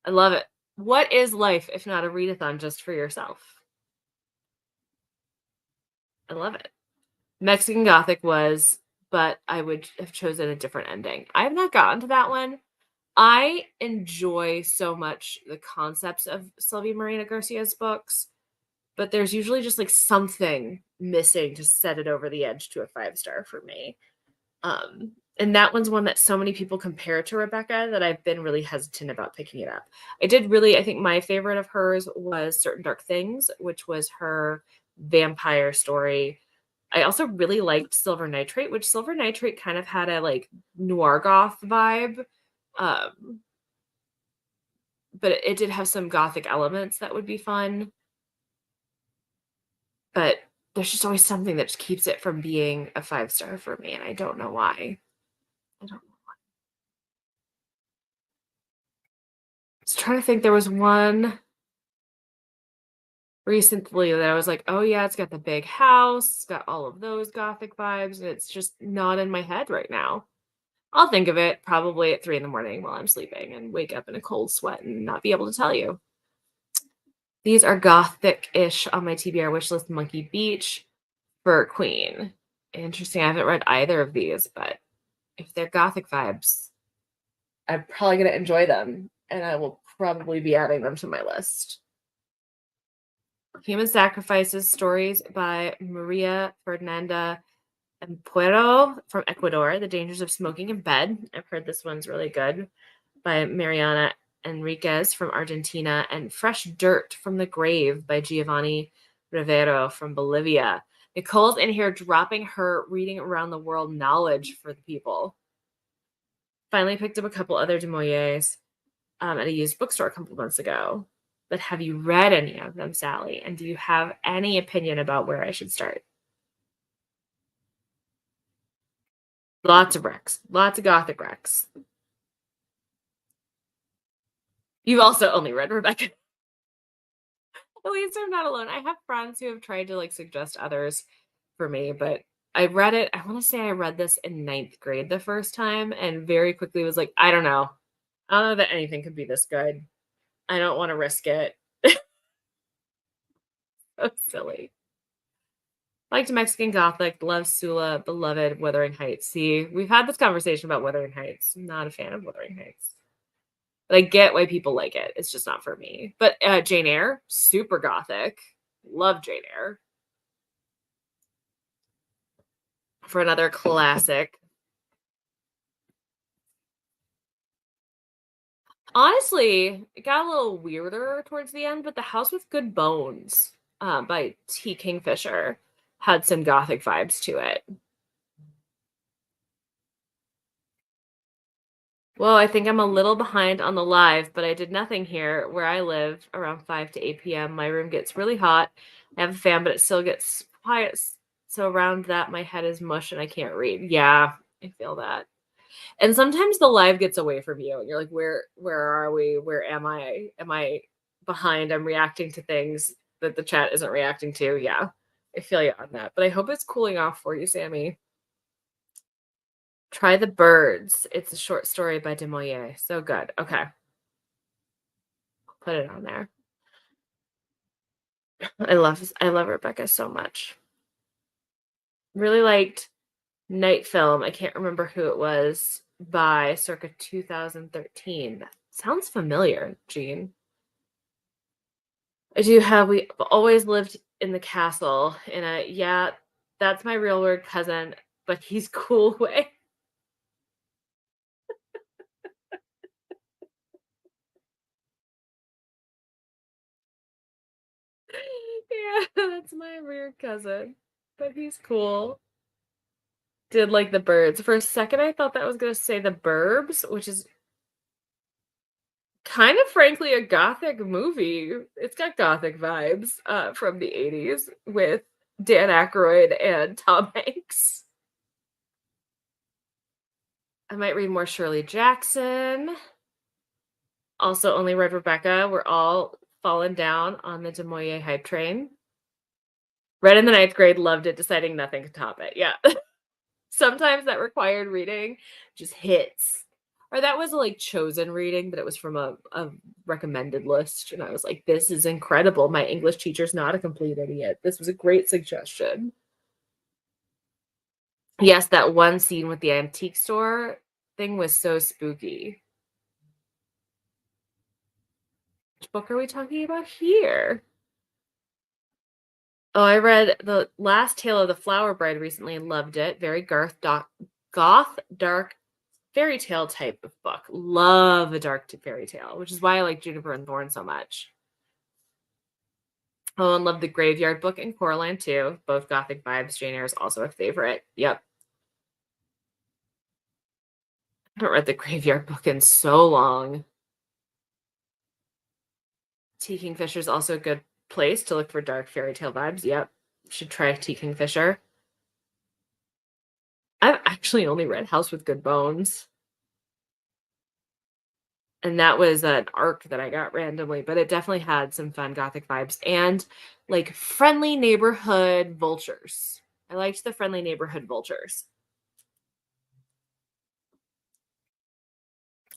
I love it. What is life if not a readathon just for yourself? I love it. Mexican Gothic was, but I would have chosen a different ending. I have not gotten to that one. I enjoy so much the concepts of Sylvia Marina Garcia's books, but there's usually just like something missing to set it over the edge to a 5-star for me. And that one's one that so many people compare to Rebecca that I've been really hesitant about picking it up. I think my favorite of hers was Certain Dark Things, which was her vampire story. I also really liked Silver Nitrate, which Silver Nitrate kind of had a like noir goth vibe. Um, but it did have some gothic elements that would be fun. But there's just always something that just keeps it from being a 5-star for me, and I don't know why. I don't I was trying to think, there was one recently that I was like, "Oh, yeah, it's got the big house, it's got all of those gothic vibes," and it's just not in my head right now. I'll think of it probably at 3 in the morning while I'm sleeping and wake up in a cold sweat and not be able to tell you. These are gothic-ish on my TBR wish list: Monkey Beach, Fur Queen. Interesting, I haven't read either of these, but if they're gothic vibes, I'm probably gonna enjoy them, and I will probably be adding them to my list. Human Sacrifices: Stories by Maria Fernanda Ampuero from Ecuador. The Dangers of Smoking in Bed. I've heard this one's really good. By Mariana Enriquez from Argentina. And Fresh Dirt from the Grave by Giovanni Rivero from Bolivia. Nicole's in here dropping her reading around the world knowledge for the people. Finally picked up a couple other de Moyes at a used bookstore a couple months ago. But have you read any of them, Sally? And do you have any opinion about where I should start? Lots of Rex. Lots of Gothic Rex. You've also only read Rebecca. At least I'm not alone. I have friends who have tried to like suggest others for me, but I read it. I want to say I read this in ninth grade the first time and very quickly was like, I don't know. I don't know that anything could be this good. I don't want to risk it. So silly. Liked Mexican Gothic, love Sula, beloved Wuthering Heights. See, we've had this conversation about Wuthering Heights. I'm not a fan of Wuthering Heights. But I get why people like it. It's just not for me. But Jane Eyre, super Gothic. Love Jane Eyre. For another classic. Honestly, it got a little weirder towards the end, but The House with Good Bones by T. Kingfisher had some Gothic vibes to it. Well, I think I'm a little behind on the live, but I did nothing here. Where I live, around 5 to 8 p.m., my room gets really hot. I have a fan, but it still gets quiet. So around that, my head is mush and I can't read. Yeah, I feel that. And sometimes the live gets away from you and you're like, where are we? Where am I? Am I behind? I'm reacting to things that the chat isn't reacting to. Yeah, I feel you on that. But I hope it's cooling off for you, Sammy. Try the Birds. It's a short story by de Moyer. So good. Okay. Put it on there. I love Rebecca so much. Really liked Night Film. I can't remember who it was by circa 2013. That sounds familiar, Jean. I do have we always lived in the castle in a yeah, that's my real word cousin, but he's cool way. Yeah, that's my weird cousin, but he's cool. Did like the birds. For a second, I thought that was gonna say the Burbs, which is kind of frankly a gothic movie. It's got gothic vibes from the 80s with Dan Aykroyd and Tom Hanks. I might read more Shirley Jackson. Also only read Rebecca. We're all fallen down on the de Moyer hype train. Read in the ninth grade, loved it, deciding nothing could top it. Yeah. Sometimes that required reading just hits. Or that was like chosen reading, but it was from a recommended list. And I was like, this is incredible. My English teacher's not a complete idiot. This was a great suggestion. Yes, that one scene with the antique store thing was so spooky. Which book are we talking about here? Oh, I read the last Tale of the Flower Bride recently and loved it. Very goth, dark fairy tale type of book. Love a dark fairy tale, which is why I like Juniper and Thorn so much. Oh, and love the Graveyard Book and Coraline too. Both gothic vibes. Jane Eyre is also a favorite. Yep. I haven't read the Graveyard Book in so long. T. Kingfisher is also a good place to look for dark fairy tale vibes. Yep. Should try T. Kingfisher. I actually only read House with Good Bones. And that was an arc that I got randomly, but it definitely had some fun gothic vibes and like friendly neighborhood vultures. I liked the friendly neighborhood vultures.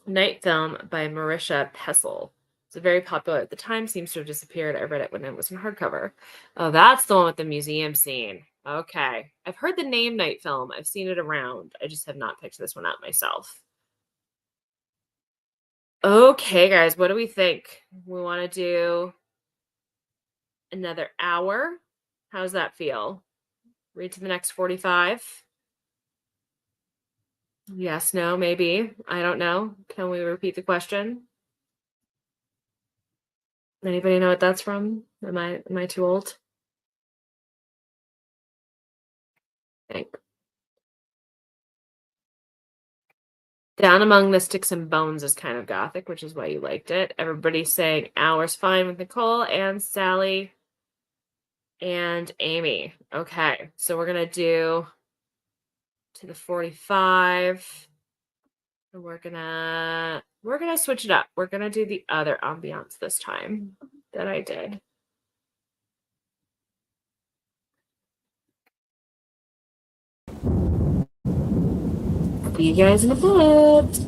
Night Film by Marisha Pessel. It's very popular at the time, seems to have disappeared. I read it when it was in hardcover. Oh, that's the one with the museum scene. Okay. I've heard the name Night Film. I've seen it around. I just have not picked this one up myself. Okay, guys, what do we think? We want to do another hour? How's that feel? Read to the next 45? Yes, no, maybe. I don't know. Can we repeat the question? Anybody know what that's from? Am I too old? Think. Down Among the Sticks and Bones is kind of gothic, which is why you liked it. Everybody's saying Hour's fine with Nicole and Sally and Amy. Okay, so we're gonna do to the 45. And we're gonna switch it up. We're gonna do the other ambiance this time that I did. See you guys in a bit.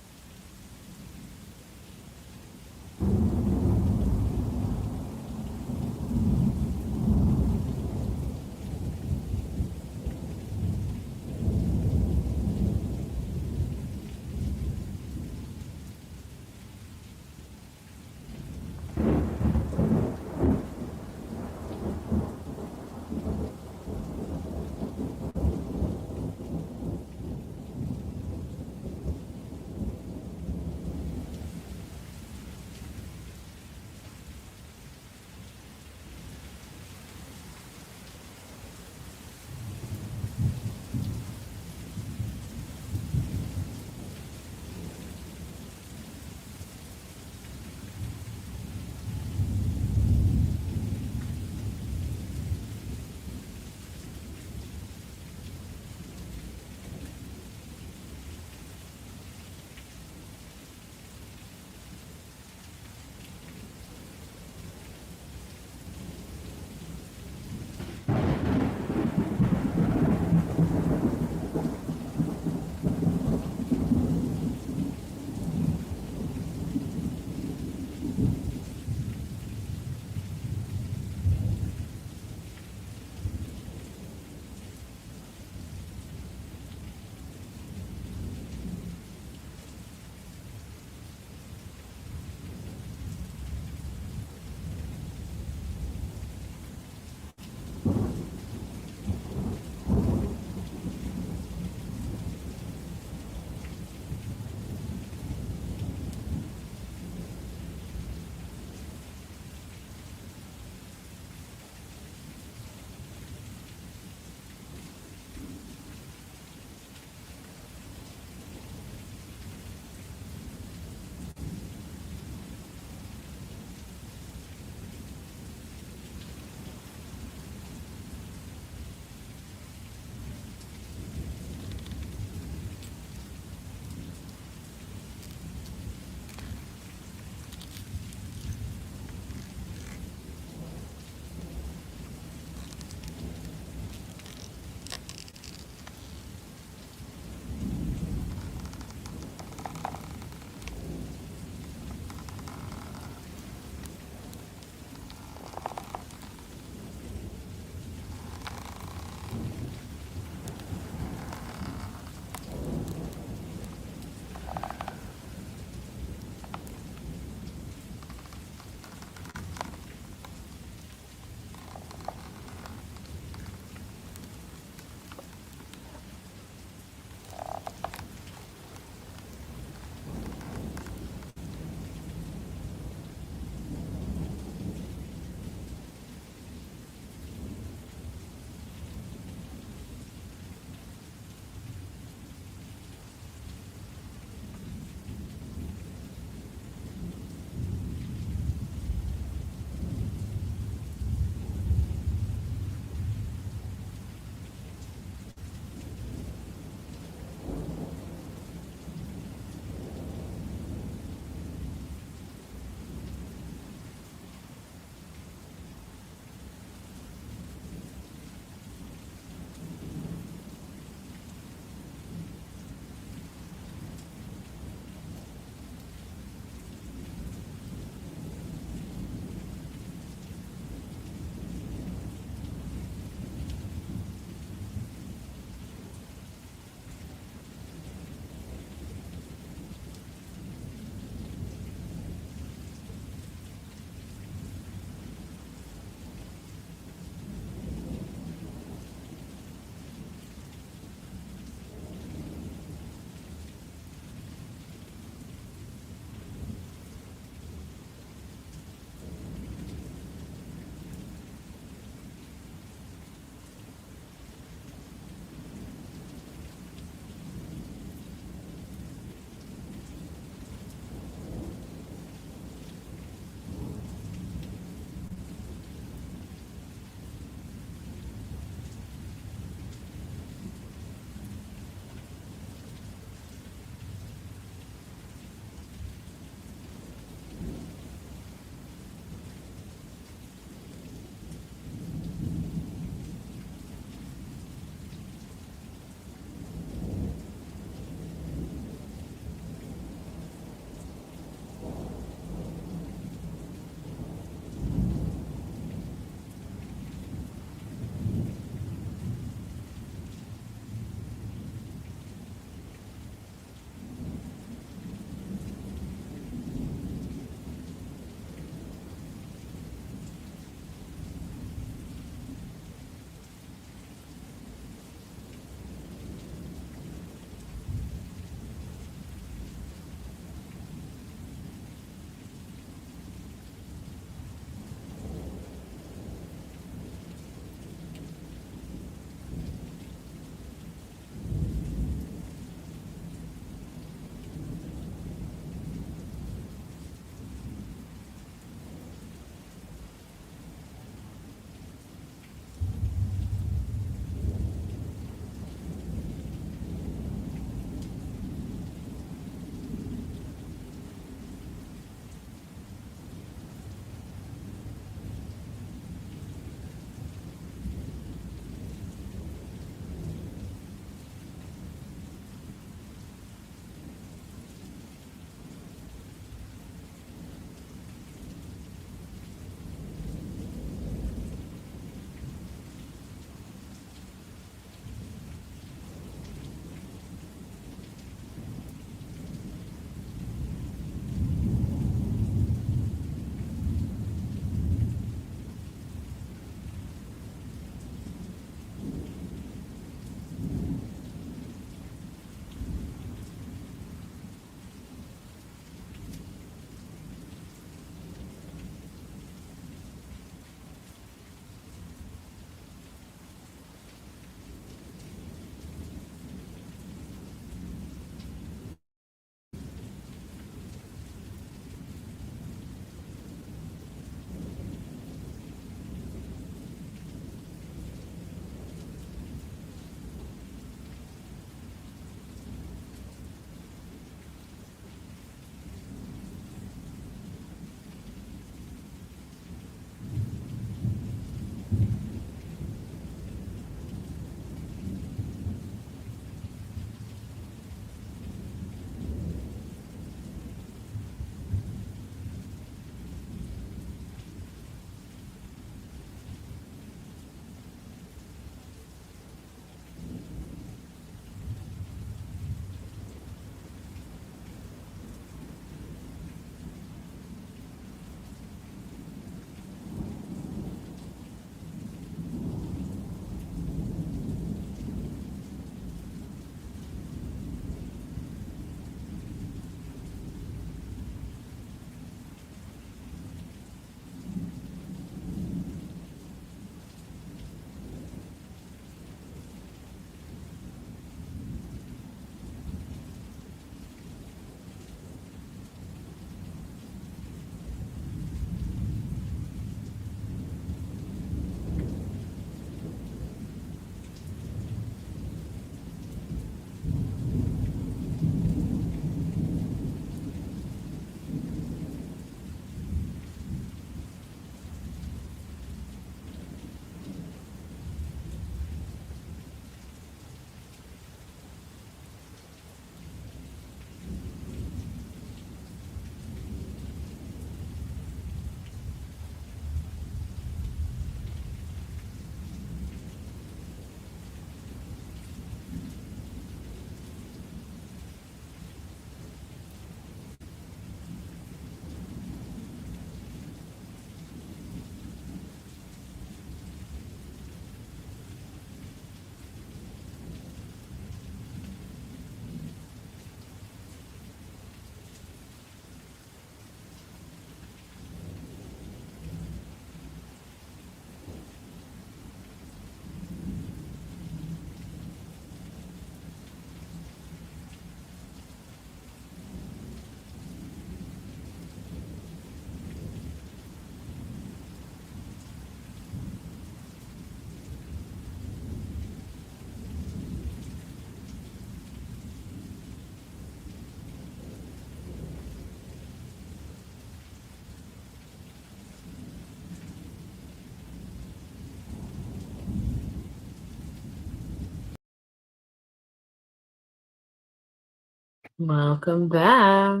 Welcome back.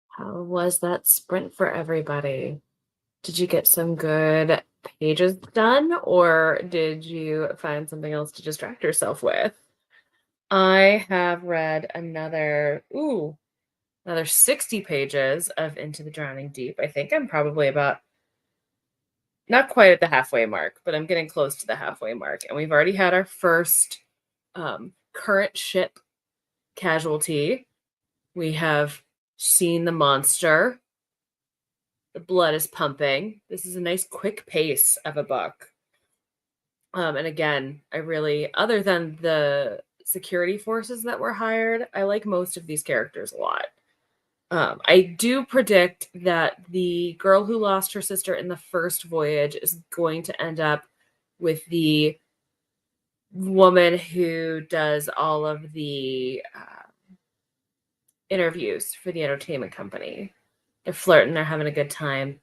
How was that sprint for everybody? Did you get some good pages done, or did you find something else to distract yourself with? I have read another 60 pages of Into the Drowning Deep. I think I'm probably about not quite at the halfway mark, but I'm getting close to the halfway mark. And we've already had our first current ship casualty. We have seen the monster. The blood is pumping. This is a nice quick pace of a book. And again, I really, other than the security forces that were hired, I like most of these characters a lot. I do predict that the girl who lost her sister in the first voyage is going to end up with the woman who does all of the interviews for the entertainment company. They're flirting, they're having a good time,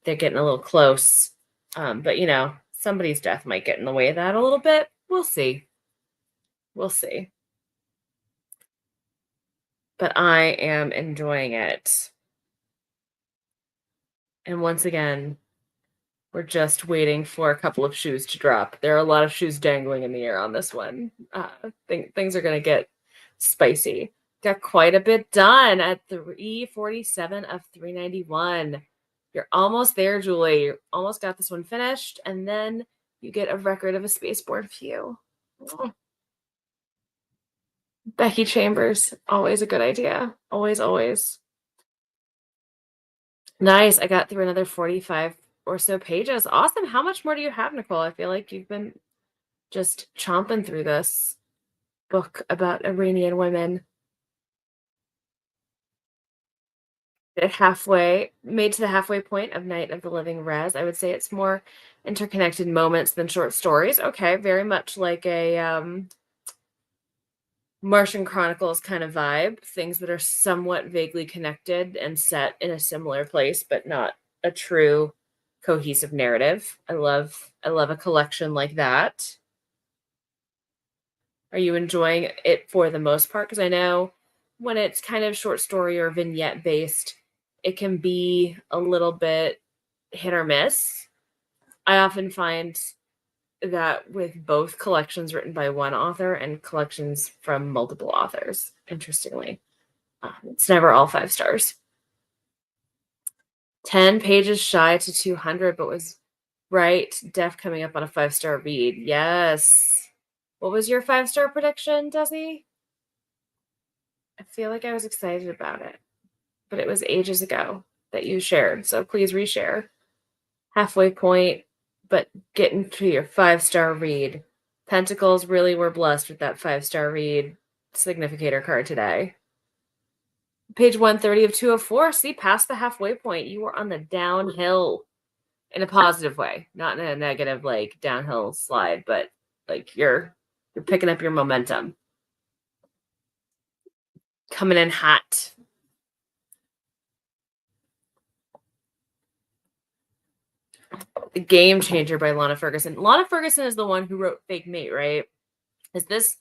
they're getting a little close. But somebody's death might get in the way of that a little bit. We'll see. We'll see. But I am enjoying it. And once again, we're just waiting for a couple of shoes to drop. There are a lot of shoes dangling in the air on this one. Things are going to get spicy. Got quite a bit done at 347 of 391. You're almost there, Julie. You almost got this one finished, and then you get a record of a spaceborne few. Oh. Becky Chambers, always a good idea. Always, always. Nice. I got through another 45 or so pages. Awesome. How much more do you have, Nicole? I feel like you've been just chomping through this book about Iranian women. Made to the halfway point of Night of the Living Res. I would say it's more interconnected moments than short stories. Okay, very much like a Martian Chronicles kind of vibe. Things that are somewhat vaguely connected and set in a similar place, but not a true cohesive narrative. I love a collection like that. Are you enjoying it for the most part? Because I know when it's kind of short story or vignette based, it can be a little bit hit or miss. I often find that with both collections written by one author and collections from multiple authors, interestingly. It's never all 5 stars. 10 pages shy to 200, but was right. Def coming up on a 5-star read. Yes. What was your 5-star prediction, Desi? I feel like I was excited about it, but it was ages ago that you shared. So please reshare. Halfway point, but getting to your 5-star read. Pentacles really were blessed with that 5-star read significator card today. Page 130 of 204. See, past the halfway point, you were on the downhill in a positive way, not in a negative, like downhill slide, but like you're picking up your momentum. Coming in hot. The Game Changer by Lana Ferguson. Lana Ferguson is the one who wrote Fake Mate, right? Is this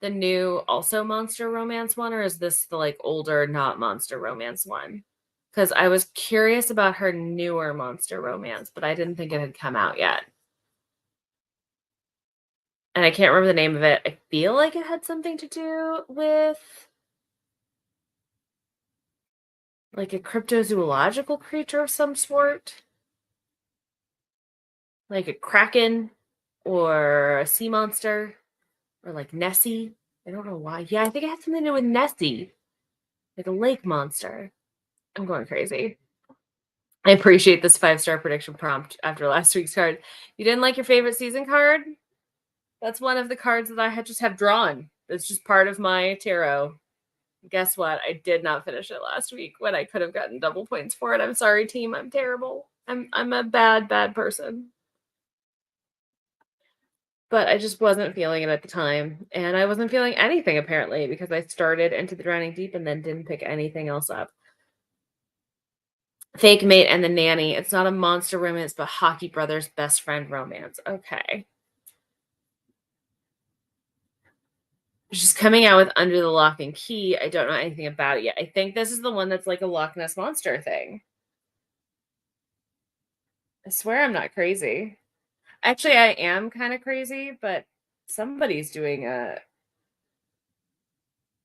the new also monster romance one, or is this the like older not monster romance one? Because I was curious about her newer monster romance, but I didn't think it had come out yet. And I can't remember the name of it. I feel like it had something to do with like a cryptozoological creature of some sort. Like a kraken or a sea monster or like Nessie. I don't know why. Yeah, I think it had something to do with Nessie. Like a lake monster. I'm going crazy. I appreciate this 5-star prediction prompt after last week's card. You didn't like your favorite season card? That's one of the cards that I had just have drawn. It's just part of my tarot. Guess what? I did not finish it last week when I could have gotten double points for it. I'm sorry, team. I'm terrible. I'm a bad person. But I just wasn't feeling it at the time. And I wasn't feeling anything apparently because I started Into the Drowning Deep and then didn't pick anything else up. Fake Mate and the Nanny. It's not a monster romance, but Hockey Brothers best friend romance. Okay. She's coming out with Under the Lock and Key. I don't know anything about it yet. I think this is the one that's like a Loch Ness Monster thing. I swear I'm not crazy. Actually, I am kind of crazy, but somebody's doing a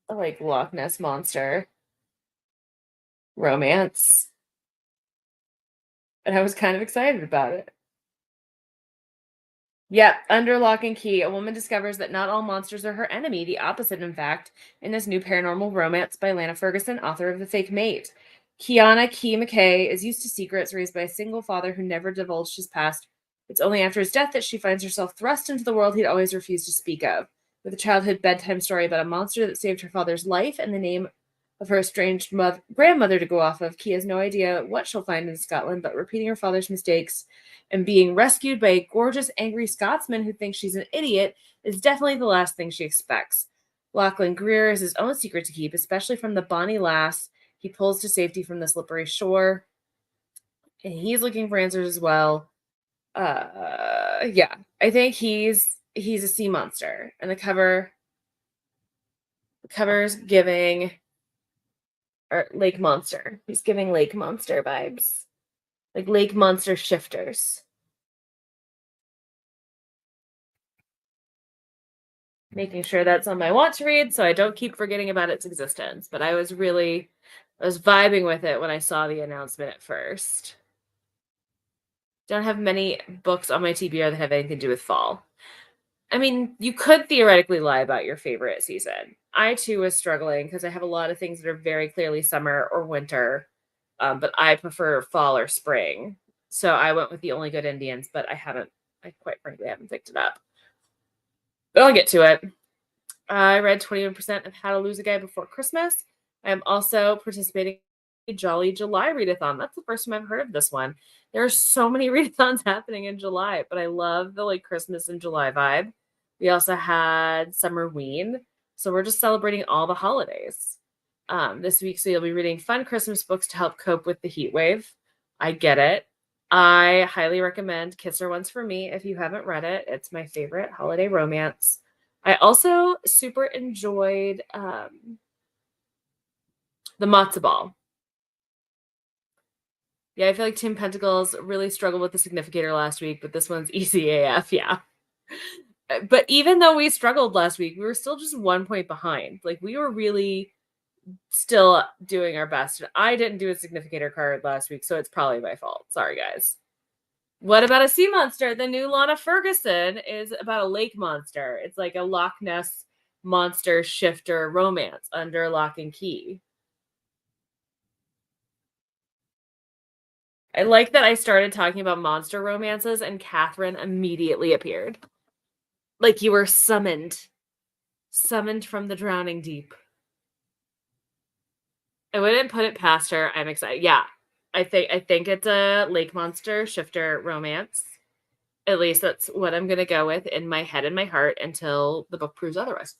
like Loch Ness Monster romance, and I was kind of excited about it. Yeah, under lock and key, a woman discovers that not all monsters are her enemy. The opposite, in fact, in this new paranormal romance by Lana Ferguson, author of The Fake Mate. Kiana Key McKay is used to secrets raised by a single father who never divulged his past. It's only after his death that she finds herself thrust into the world he'd always refused to speak of. With a childhood bedtime story about a monster that saved her father's life and the name of her estranged grandmother to go off of, Key has no idea what she'll find in Scotland, but repeating her father's mistakes and being rescued by a gorgeous, angry Scotsman who thinks she's an idiot is definitely the last thing she expects. Lachlan Greer has his own secret to keep, especially from the bonny lass he pulls to safety from the slippery shore. And he's looking for answers as well. Yeah, I think he's a sea monster, and the cover's giving or lake monster. He's giving lake monster vibes, like lake monster shifters. Making sure that's on my want to read so I don't keep forgetting about its existence. But I was vibing with it when I saw the announcement at first. Don't have many books on my TBR that have anything to do with fall. I mean, you could theoretically lie about your favorite season. I too was struggling because I have a lot of things that are very clearly summer or winter, but I prefer fall or spring. So I went with The Only Good Indians, but I quite frankly haven't picked it up. But I'll get to it. I read 21% of How to Lose a Guy Before Christmas. I am also participating in a Jolly July Readathon. That's the first time I've heard of this one. There are so many readathons happening in July, but I love the like Christmas and July vibe. We also had Summerween, so we're just celebrating all the holidays this week. So you'll be reading fun Christmas books to help cope with the heat wave. I get it. I highly recommend Kiss Her Once for Me if you haven't read it. It's my favorite holiday romance. I also super enjoyed the matzo ball. Yeah, I feel like Tim Pentacles really struggled with the significator last week, but this one's easy AF, yeah. But even though we struggled last week, we were still just 1 point behind. Like, we were really still doing our best. I didn't do a significator card last week, so it's probably my fault. Sorry, guys. What about a sea monster? The new Lana Ferguson is about a lake monster. It's like a Loch Ness monster shifter romance under lock and key. I like that I started talking about monster romances and Catherine immediately appeared. Like you were summoned from the drowning deep. I wouldn't put it past her. I'm excited. Yeah. I think it's a lake monster shifter romance. At least that's what I'm going to go with in my head and my heart until the book proves otherwise.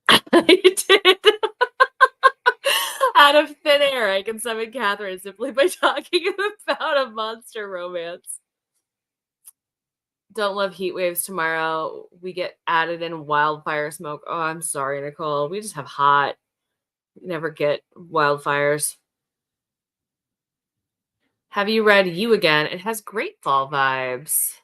I did. Out of thin air, I can summon Catherine simply by talking about a monster romance. Don't love heat waves tomorrow. We get added in wildfire smoke. Oh, I'm sorry, Nicole. We just have hot. We never get wildfires. Have you read You Again? It has great fall vibes.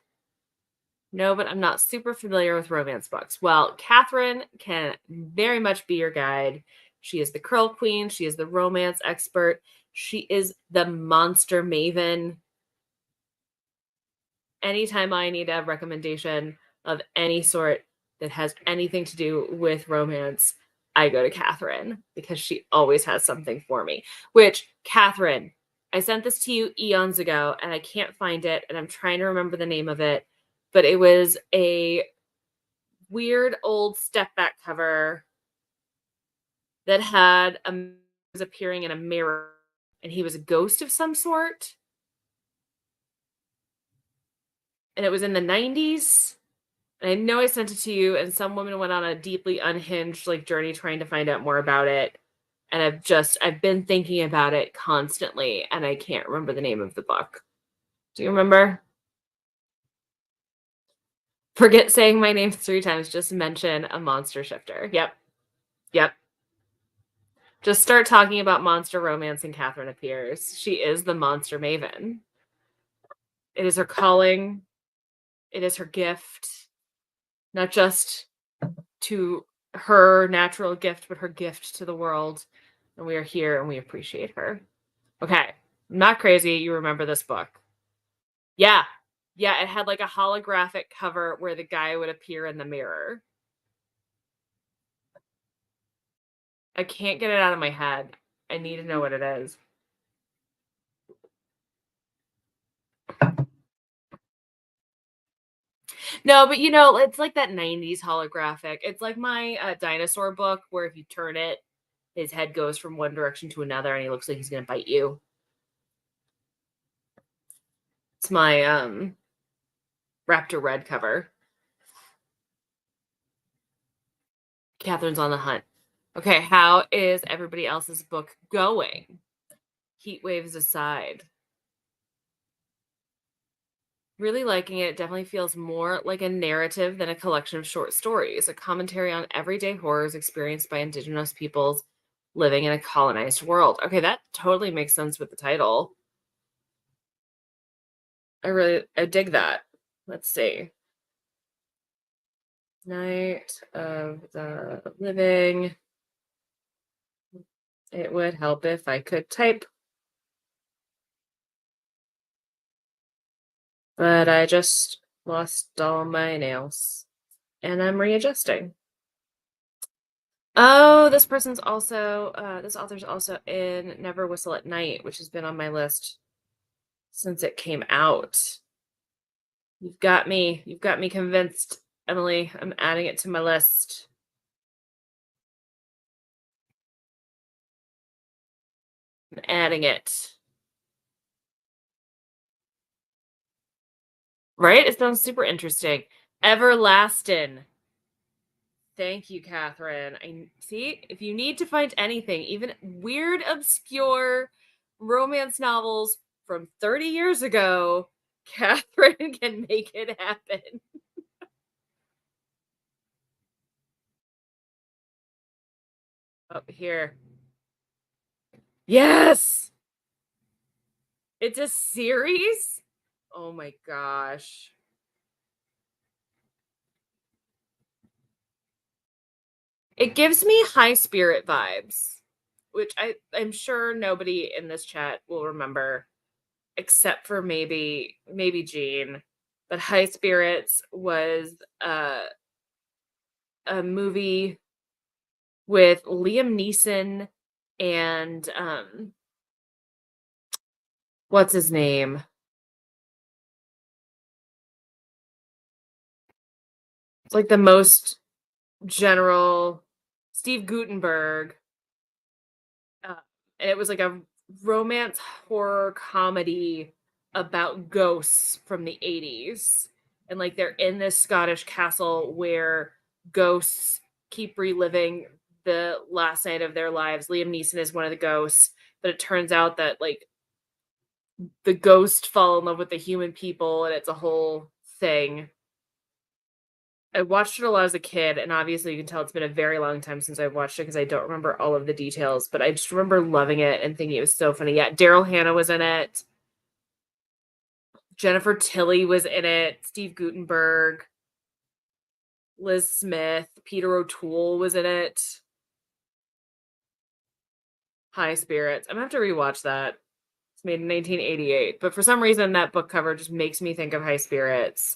No, but I'm not super familiar with romance books. Well, Catherine can very much be your guide. She is the curl queen. She is the romance expert. She is the monster maven. Anytime I need a recommendation of any sort that has anything to do with romance, I go to Catherine because she always has something for me. Which, Catherine, I sent this to you eons ago and I can't find it and I'm trying to remember the name of it, but it was a weird old step back cover that had was appearing in a mirror and he was a ghost of some sort. And it was in the 90s. And I know I sent it to you, and some woman went on a deeply unhinged like journey trying to find out more about it. And I've been thinking about it constantly, and I can't remember the name of the book. Do you remember? Forget saying my name 3 times, just mention a monster shifter. Yep, yep. Just start talking about monster romance and Catherine appears. She is the monster maven. It is her calling. It is her gift. Not just to her natural gift, but her gift to the world. And we are here and we appreciate her. Okay. I'm not crazy. You remember this book. Yeah. Yeah. It had like a holographic cover where the guy would appear in the mirror. I can't get it out of my head. I need to know what it is. No, but it's like that 90s holographic. It's like my dinosaur book where if you turn it, his head goes from one direction to another and he looks like he's going to bite you. It's my Raptor Red cover. Catherine's on the hunt. Okay, how is everybody else's book going? Heat waves aside. Really liking it. It definitely feels more like a narrative than a collection of short stories, a commentary on everyday horrors experienced by Indigenous peoples living in a colonized world. Okay, that totally makes sense with the title. I dig that. Let's see. Night of the Living. It would help if I could type. But I just lost all my nails. And I'm readjusting. Oh, this author's also in Never Whistle at Night, which has been on my list since it came out. You've got me convinced, Emily. I'm adding it to my list. I'm adding it. Right? It sounds super interesting. Everlasting. Thank you, Catherine. I see if you need to find anything, even weird, obscure romance novels from 30 years ago, Catherine can make it happen. Up here. Yes! It's a series? Oh my gosh. It gives me high spirit vibes, which I'm sure nobody in this chat will remember except for maybe Jean. But High Spirits was a movie with Liam Neeson and what's his name? It's like the most general Steve Guttenberg. Uh, and it was like a romance horror comedy about ghosts from the 80s. And like they're in this Scottish castle where ghosts keep reliving the last night of their lives. Liam Neeson is one of the ghosts, but it turns out that like the ghost fall in love with the human people and it's a whole thing. I watched it a lot as a kid, and obviously you can tell it's been a very long time since I've watched it because I don't remember all of the details, but I just remember loving it and thinking it was so funny. Yeah, Daryl Hannah was in it. Jennifer Tilly was in it. Steve Guttenberg. Liz Smith. Peter O'Toole was in it. High Spirits. I'm going to have to rewatch that. It's made in 1988, but for some reason that book cover just makes me think of High Spirits.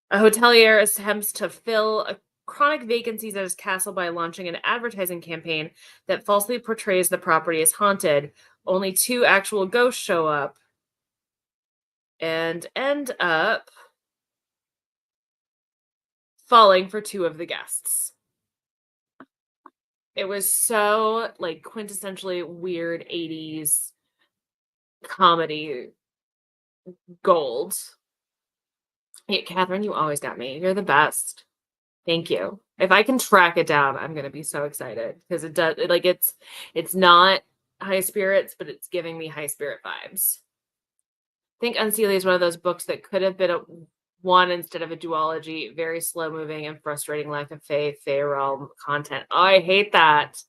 A hotelier attempts to fill a chronic vacancies at his castle by launching an advertising campaign that falsely portrays the property as haunted. Only 2 actual ghosts show up and end up falling for 2 of the guests. It was so like quintessentially weird 80s comedy gold. Hey, Catherine, you always got me. You're the best. Thank you. If I can track it down, I'm gonna be so excited because it's not High Spirits, but it's giving me High Spirit vibes. I think Unseelie is one of those books that could have been one instead of a duology, very slow moving and frustrating lack of faith, Fey realm content. Oh, I hate that.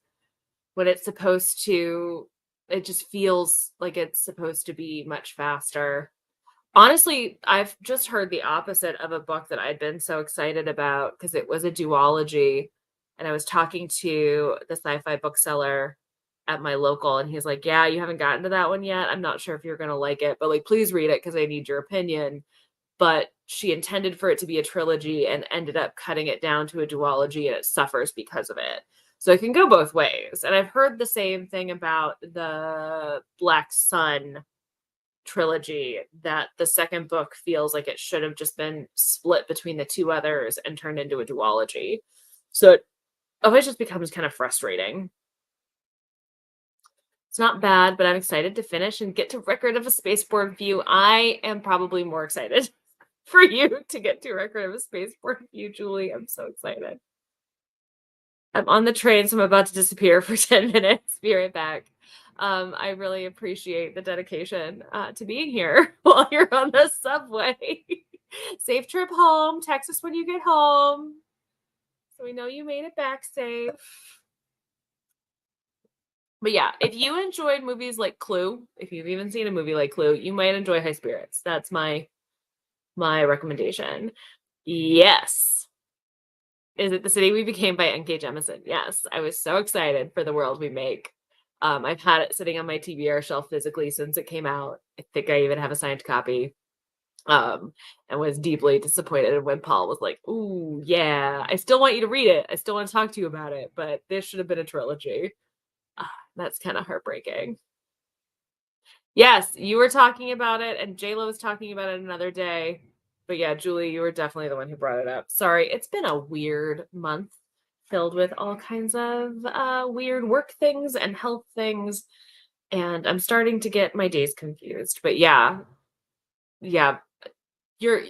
When it's supposed to, it just feels like it's supposed to be much faster. Honestly, I've just heard the opposite of a book that I'd been so excited about because it was a duology. And I was talking to the sci-fi bookseller at my local, and he's like, "Yeah, you haven't gotten to that one yet. I'm not sure if you're gonna like it, but like please read it because I need your opinion." But she intended for it to be a trilogy and ended up cutting it down to a duology, and it suffers because of it. So it can go both ways. And I've heard the same thing about the Black Sun trilogy, that the second book feels like it should have just been split between the two others and turned into a duology. So it always just becomes kind of frustrating. It's not bad, but I'm excited to finish and get to Record of a Spaceport View. I am probably more excited for you to get to Record of a Spaceport View, Julie. I'm so excited. I'm on the train, so I'm about to disappear for 10 minutes. Be right back. I really appreciate the dedication to being here while you're on the subway. Safe trip home. Text us when you get home so we know you made it back safe. But yeah, if you enjoyed movies like Clue, if you've even seen a movie like Clue, you might enjoy High Spirits. That's my recommendation. Yes. Is It the City We Became by N.K. Jemisin? Yes, I was so excited for the world we make. I've had it sitting on my TBR shelf physically since it came out. I think I even have a signed copy. And was deeply disappointed when Paul was like, "Ooh, yeah, I still want you to read it. I still want to talk to you about it, but this should have been a trilogy." That's kind of heartbreaking. Yes, you were talking about it, and JLo was talking about it another day. But yeah, Julie, you were definitely the one who brought it up. Sorry, it's been a weird month filled with all kinds of weird work things and health things, and I'm starting to get my days confused. But yeah, yeah, you're.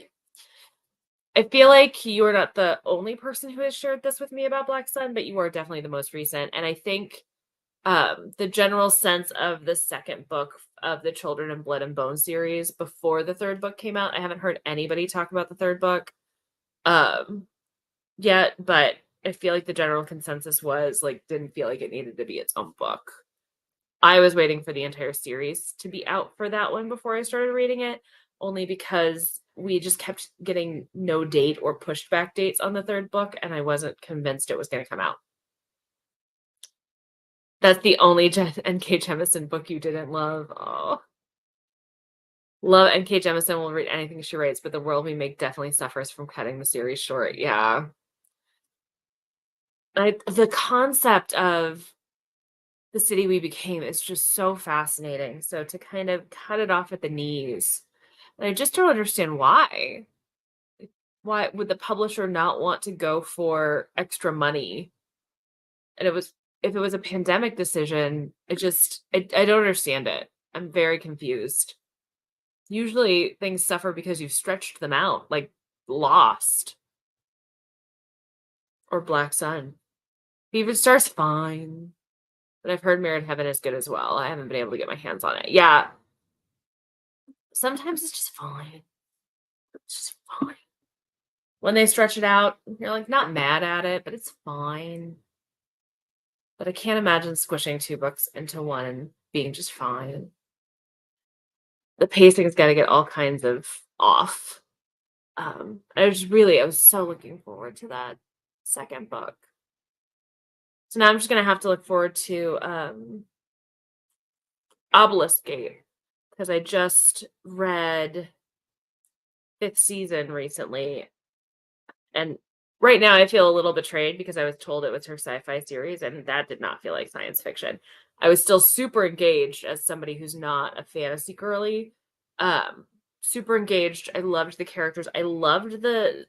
I feel like you're not the only person who has shared this with me about Black Sun, but you are definitely the most recent. And I think the general sense of the second book of the Children in Blood and Bone series before the third book came out. I haven't heard anybody talk about the third book um yet, but I feel like the general consensus was like didn't feel like it needed to be its own book. I was waiting for the entire series to be out for that one before I started reading it, only because we just kept getting no date or pushed back dates on the third book, and I wasn't convinced it was going to come out. That's the only N.K. Jemisin book you didn't love. Oh, love N.K. Jemisin. Will read anything she writes, but the world we make definitely suffers from cutting the series short. Yeah, the concept of the city we became is just so fascinating. So to kind of cut it off at the knees, and I just don't understand why. Why would the publisher not want to go for extra money? And it was if it was a pandemic decision, I don't understand it. I'm very confused. Usually things suffer because you've stretched them out, like Lost or Black Sun. Fever Star's fine, but I've heard Mirrored Heaven is good as well. I haven't been able to get my hands on it. Yeah, sometimes it's just fine. It's just fine. When they stretch it out, you're like not mad at it, but it's fine. But I can't imagine squishing two books into one and being just fine. The pacing's got to get all kinds of off. I was so looking forward to that second book. So now I'm just gonna have to look forward to Obelisk Gate because I just read fifth season recently, and right now I feel a little betrayed because I was told it was her sci-fi series, and that did not feel like science fiction. I was still super engaged as somebody who's not a fantasy girly. Um, Super engaged. I loved the characters. I loved the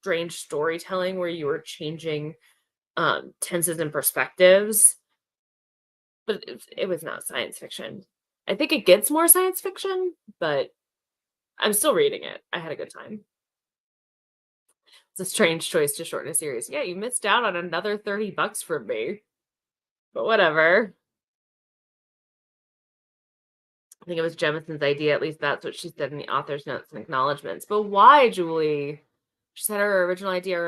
strange storytelling where you were changing tenses and perspectives, but it was not science fiction. I think it gets more science fiction, but I'm still reading it. I had a good time. It's a strange choice to shorten a series. Yeah, you missed out on another $30 from me, but whatever. think it was Jemison's idea. At least that's what she said in the author's notes and acknowledgments. But why, Julie? She said her original idea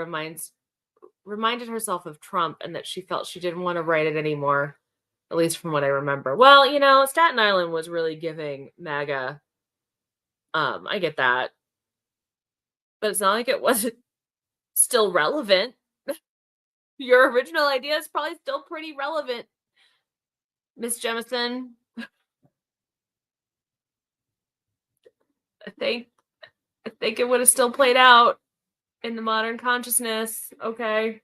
reminded herself of Trump and that she felt she didn't want to write it anymore, at least from what I remember. Well, Staten Island was really giving MAGA. I get that. But it's not like it wasn't still relevant. Your original idea is probably still pretty relevant, Miss Jemison. I think it would have still played out in the modern consciousness. Okay.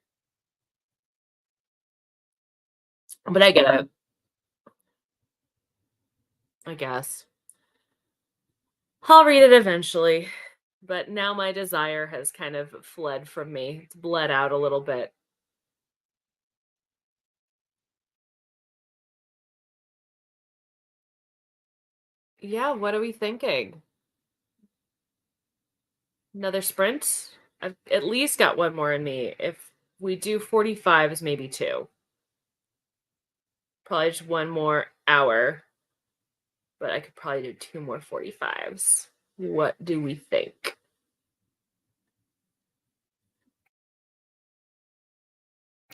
But I get it. I guess. I'll read it eventually. But now my desire has kind of fled from me. It's bled out a little bit. Yeah, what are we thinking? Another sprint? I've at least got one more in me. If we do 45 is maybe 2. Probably just one more hour. But I could probably do 2 more 45s. What do we think?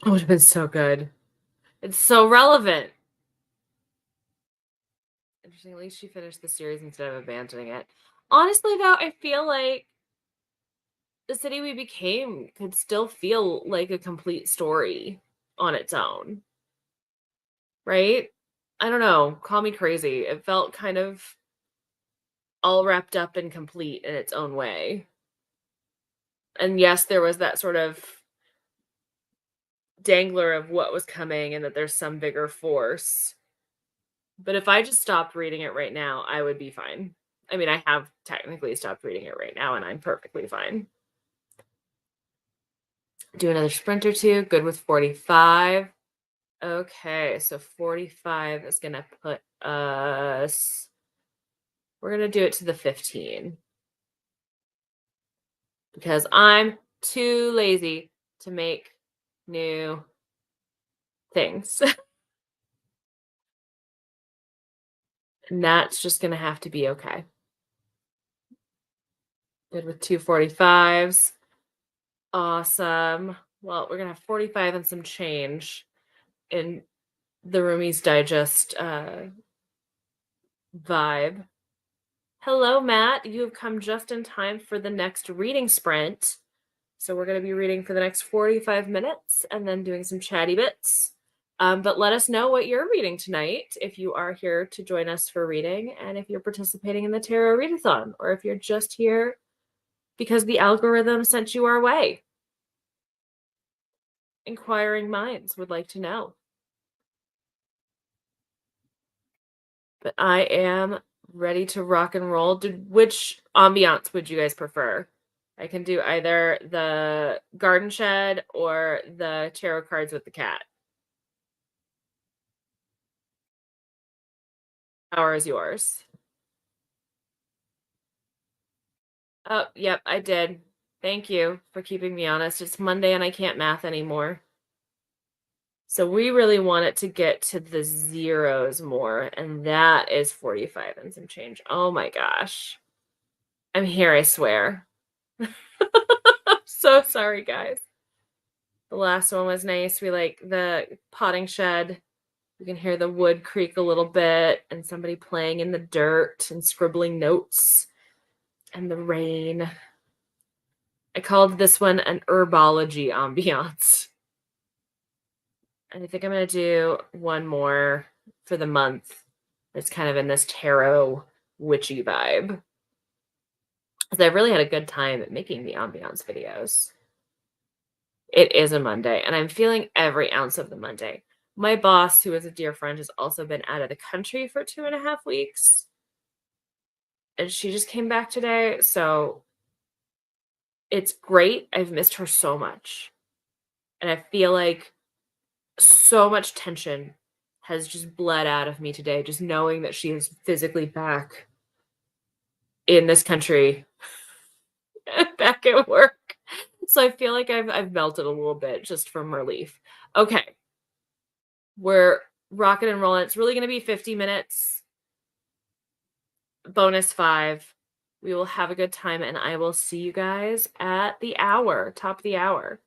It would have been so good. It's so relevant. Interesting. At least she finished the series instead of abandoning it. Honestly, though, I feel like The City We Became could still feel like a complete story on its own. Right? I don't know. Call me crazy. It felt kind of all wrapped up and complete in its own way. And yes, there was that sort of dangler of what was coming and that there's some bigger force. But if I just stopped reading it right now, I would be fine. I mean, I have technically stopped reading it right now, and I'm perfectly fine. Do another sprint or two. Good with 45. Okay, so 45 is going to put us... We're going to do it to the 15. Because I'm too lazy to make new things. And that's just going to have to be okay. Good with 245s. Awesome. Well, we're going to have 45 and some change in the Roomies Digest vibe. Hello, Matt. You have come just in time for the next reading sprint. So we're going to be reading for the next 45 minutes and then doing some chatty bits. But let us know what you're reading tonight if you are here to join us for reading and if you're participating in the Tarot Readathon or if you're just here because the algorithm sent you our way. Inquiring minds would like to know. But I am ready to rock and roll. Which ambiance would you guys prefer? I can do either the garden shed or the tarot cards with the cat. Power is yours. Oh, yep, I did. Thank you for keeping me honest. It's Monday and I can't math anymore. So we really want it to get to the zeros more, and that is 45 and some change. Oh my gosh. I'm here, I swear. I'm so sorry, guys. The last one was nice. We like the potting shed. You can hear the wood creak a little bit and somebody playing in the dirt and scribbling notes and the rain. I called this one an herbology ambiance. And I think I'm going to do one more for the month. It's kind of in this tarot witchy vibe. Because I've really had a good time at making the ambiance videos. It is a Monday, and I'm feeling every ounce of the Monday. My boss, who is a dear friend, has also been out of the country for 2.5 weeks. And she just came back today, so it's great. I've missed her so much. And I feel like so much tension has just bled out of me today, just knowing that she is physically back in this country, back at work. So I feel like I've melted a little bit just from relief. Okay. We're rocking and rolling. It's really going to be 50 minutes. bonus 5. We will have a good time, and I will see you guys at the hour, top of the hour.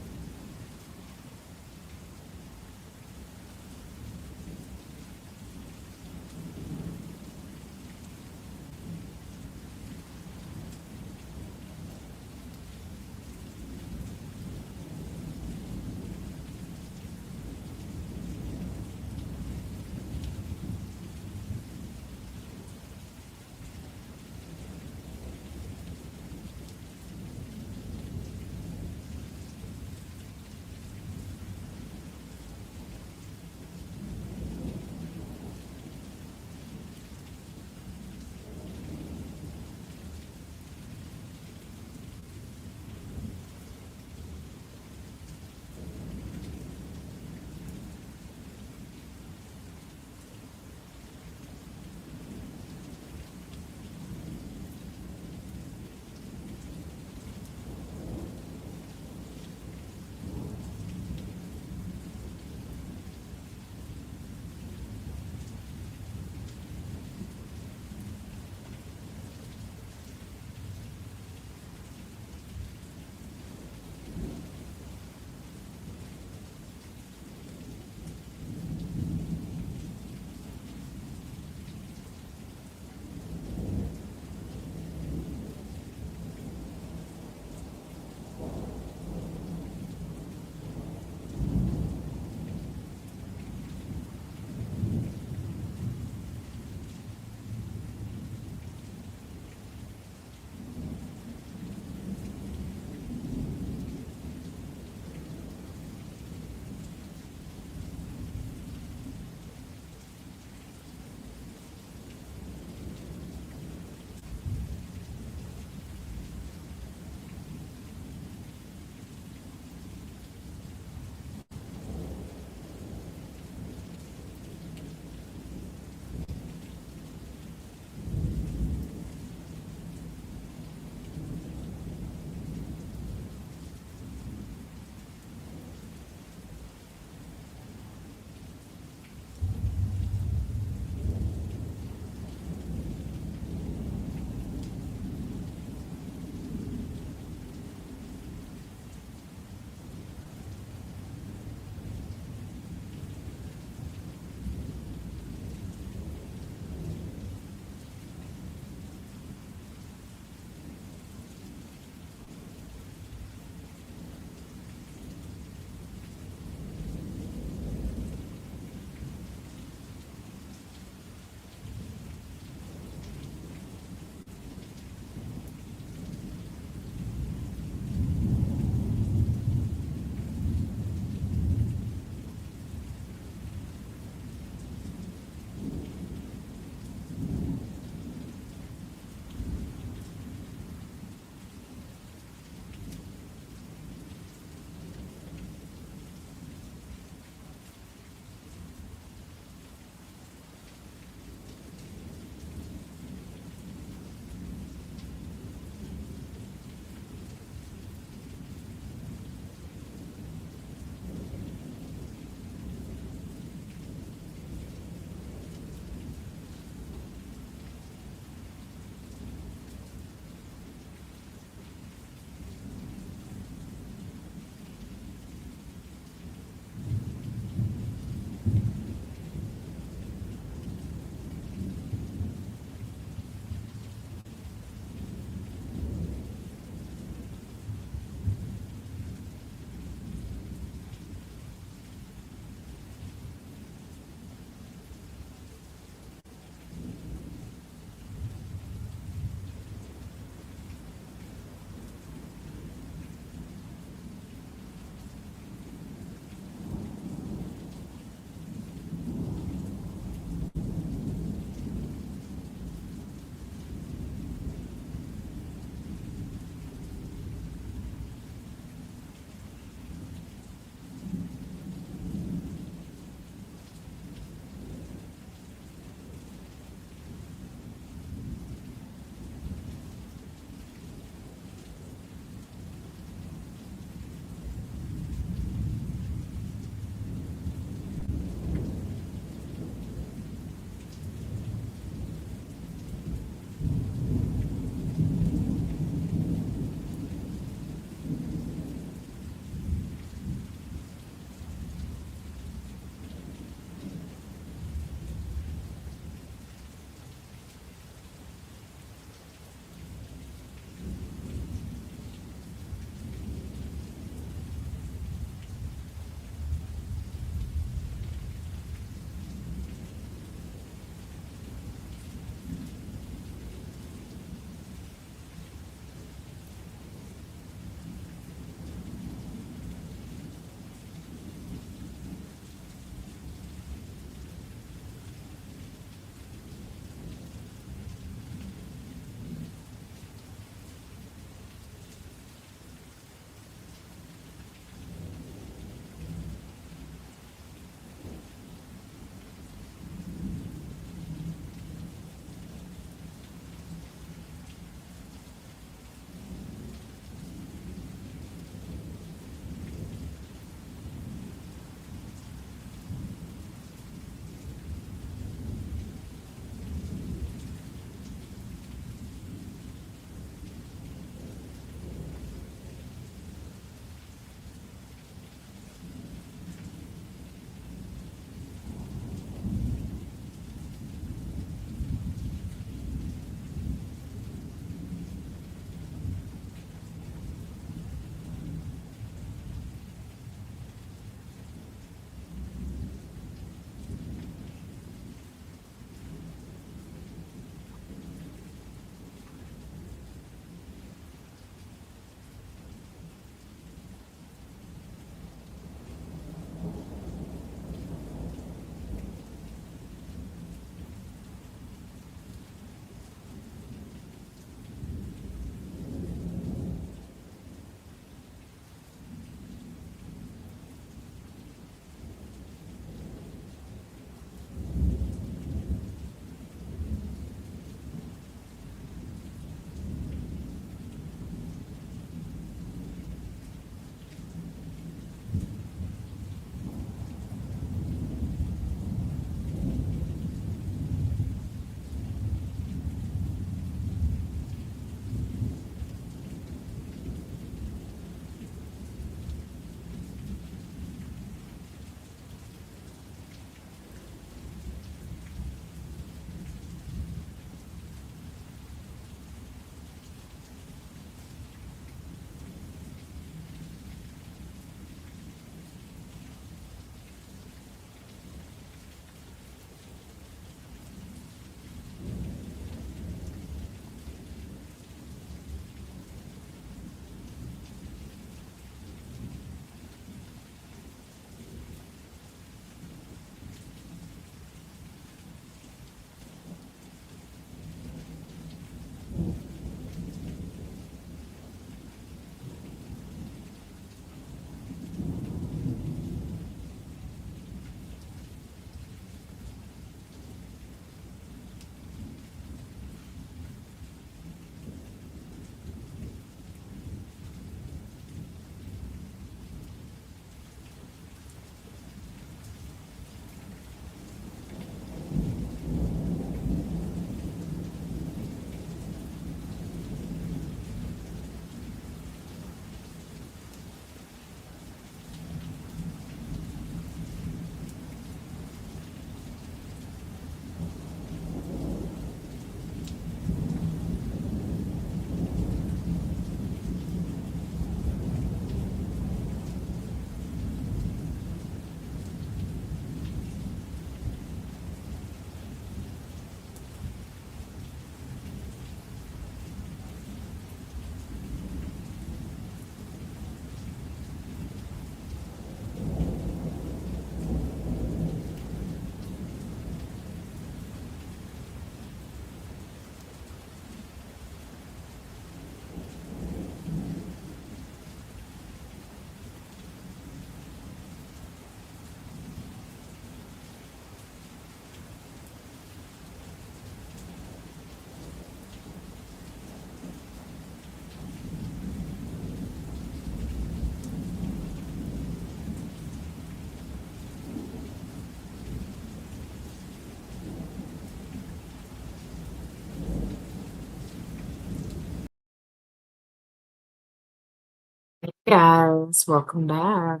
Guys, welcome back.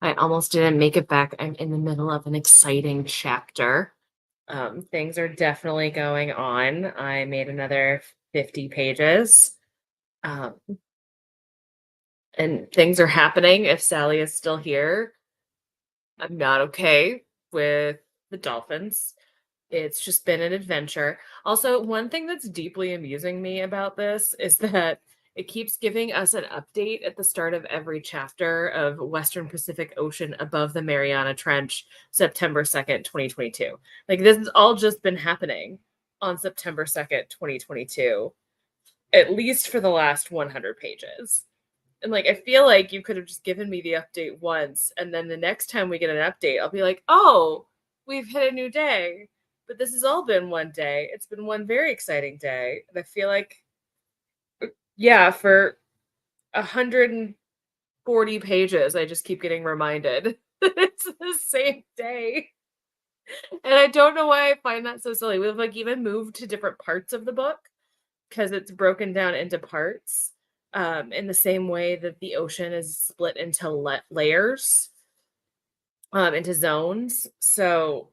I almost didn't make it back. I'm in the middle of an exciting chapter. Things are definitely going on. I made another 50 pages. Um, and things are happening. If Sally is still here, I'm not okay with the dolphins. It's just been an adventure. Also, one thing that's deeply amusing me about this is that it keeps giving us an update at the start of every chapter of Western Pacific Ocean above the Mariana Trench, September 2nd, 2022. Like, this has all just been happening on September 2nd, 2022, at least for the last 100 pages. And like, I feel like you could have just given me the update once, and then the next time we get an update, I'll be like, oh, we've hit a new day. But this has all been one day. It's been one very exciting day. And I feel like, yeah, for 140 pages, I just keep getting reminded that it's the same day. And I don't know why I find that so silly. We've like even moved to different parts of the book because it's broken down into parts, in the same way that the ocean is split into layers, into zones. So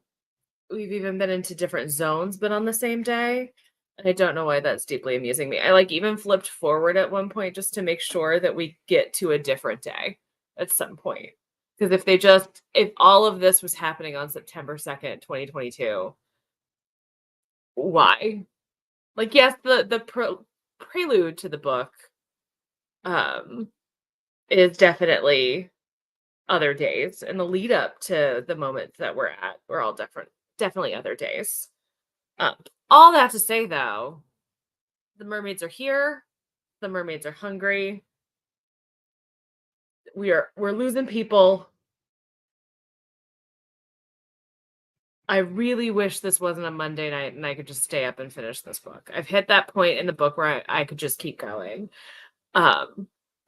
we've even been into different zones, but on the same day. And I don't know why that's deeply amusing me. I like even flipped forward at one point just to make sure that we get to a different day at some point. Because if all of this was happening on September 2nd, 2022, why? Like, yes, the prelude to the book, um, is definitely other days, and the lead up to the moment that we're at, we're all different, definitely other days. Um, all that to say, though, the mermaids are here. The mermaids are hungry. We're losing people. I really wish this wasn't a Monday night and I could just stay up and finish this book. I've hit that point in the book where I could just keep going. Um,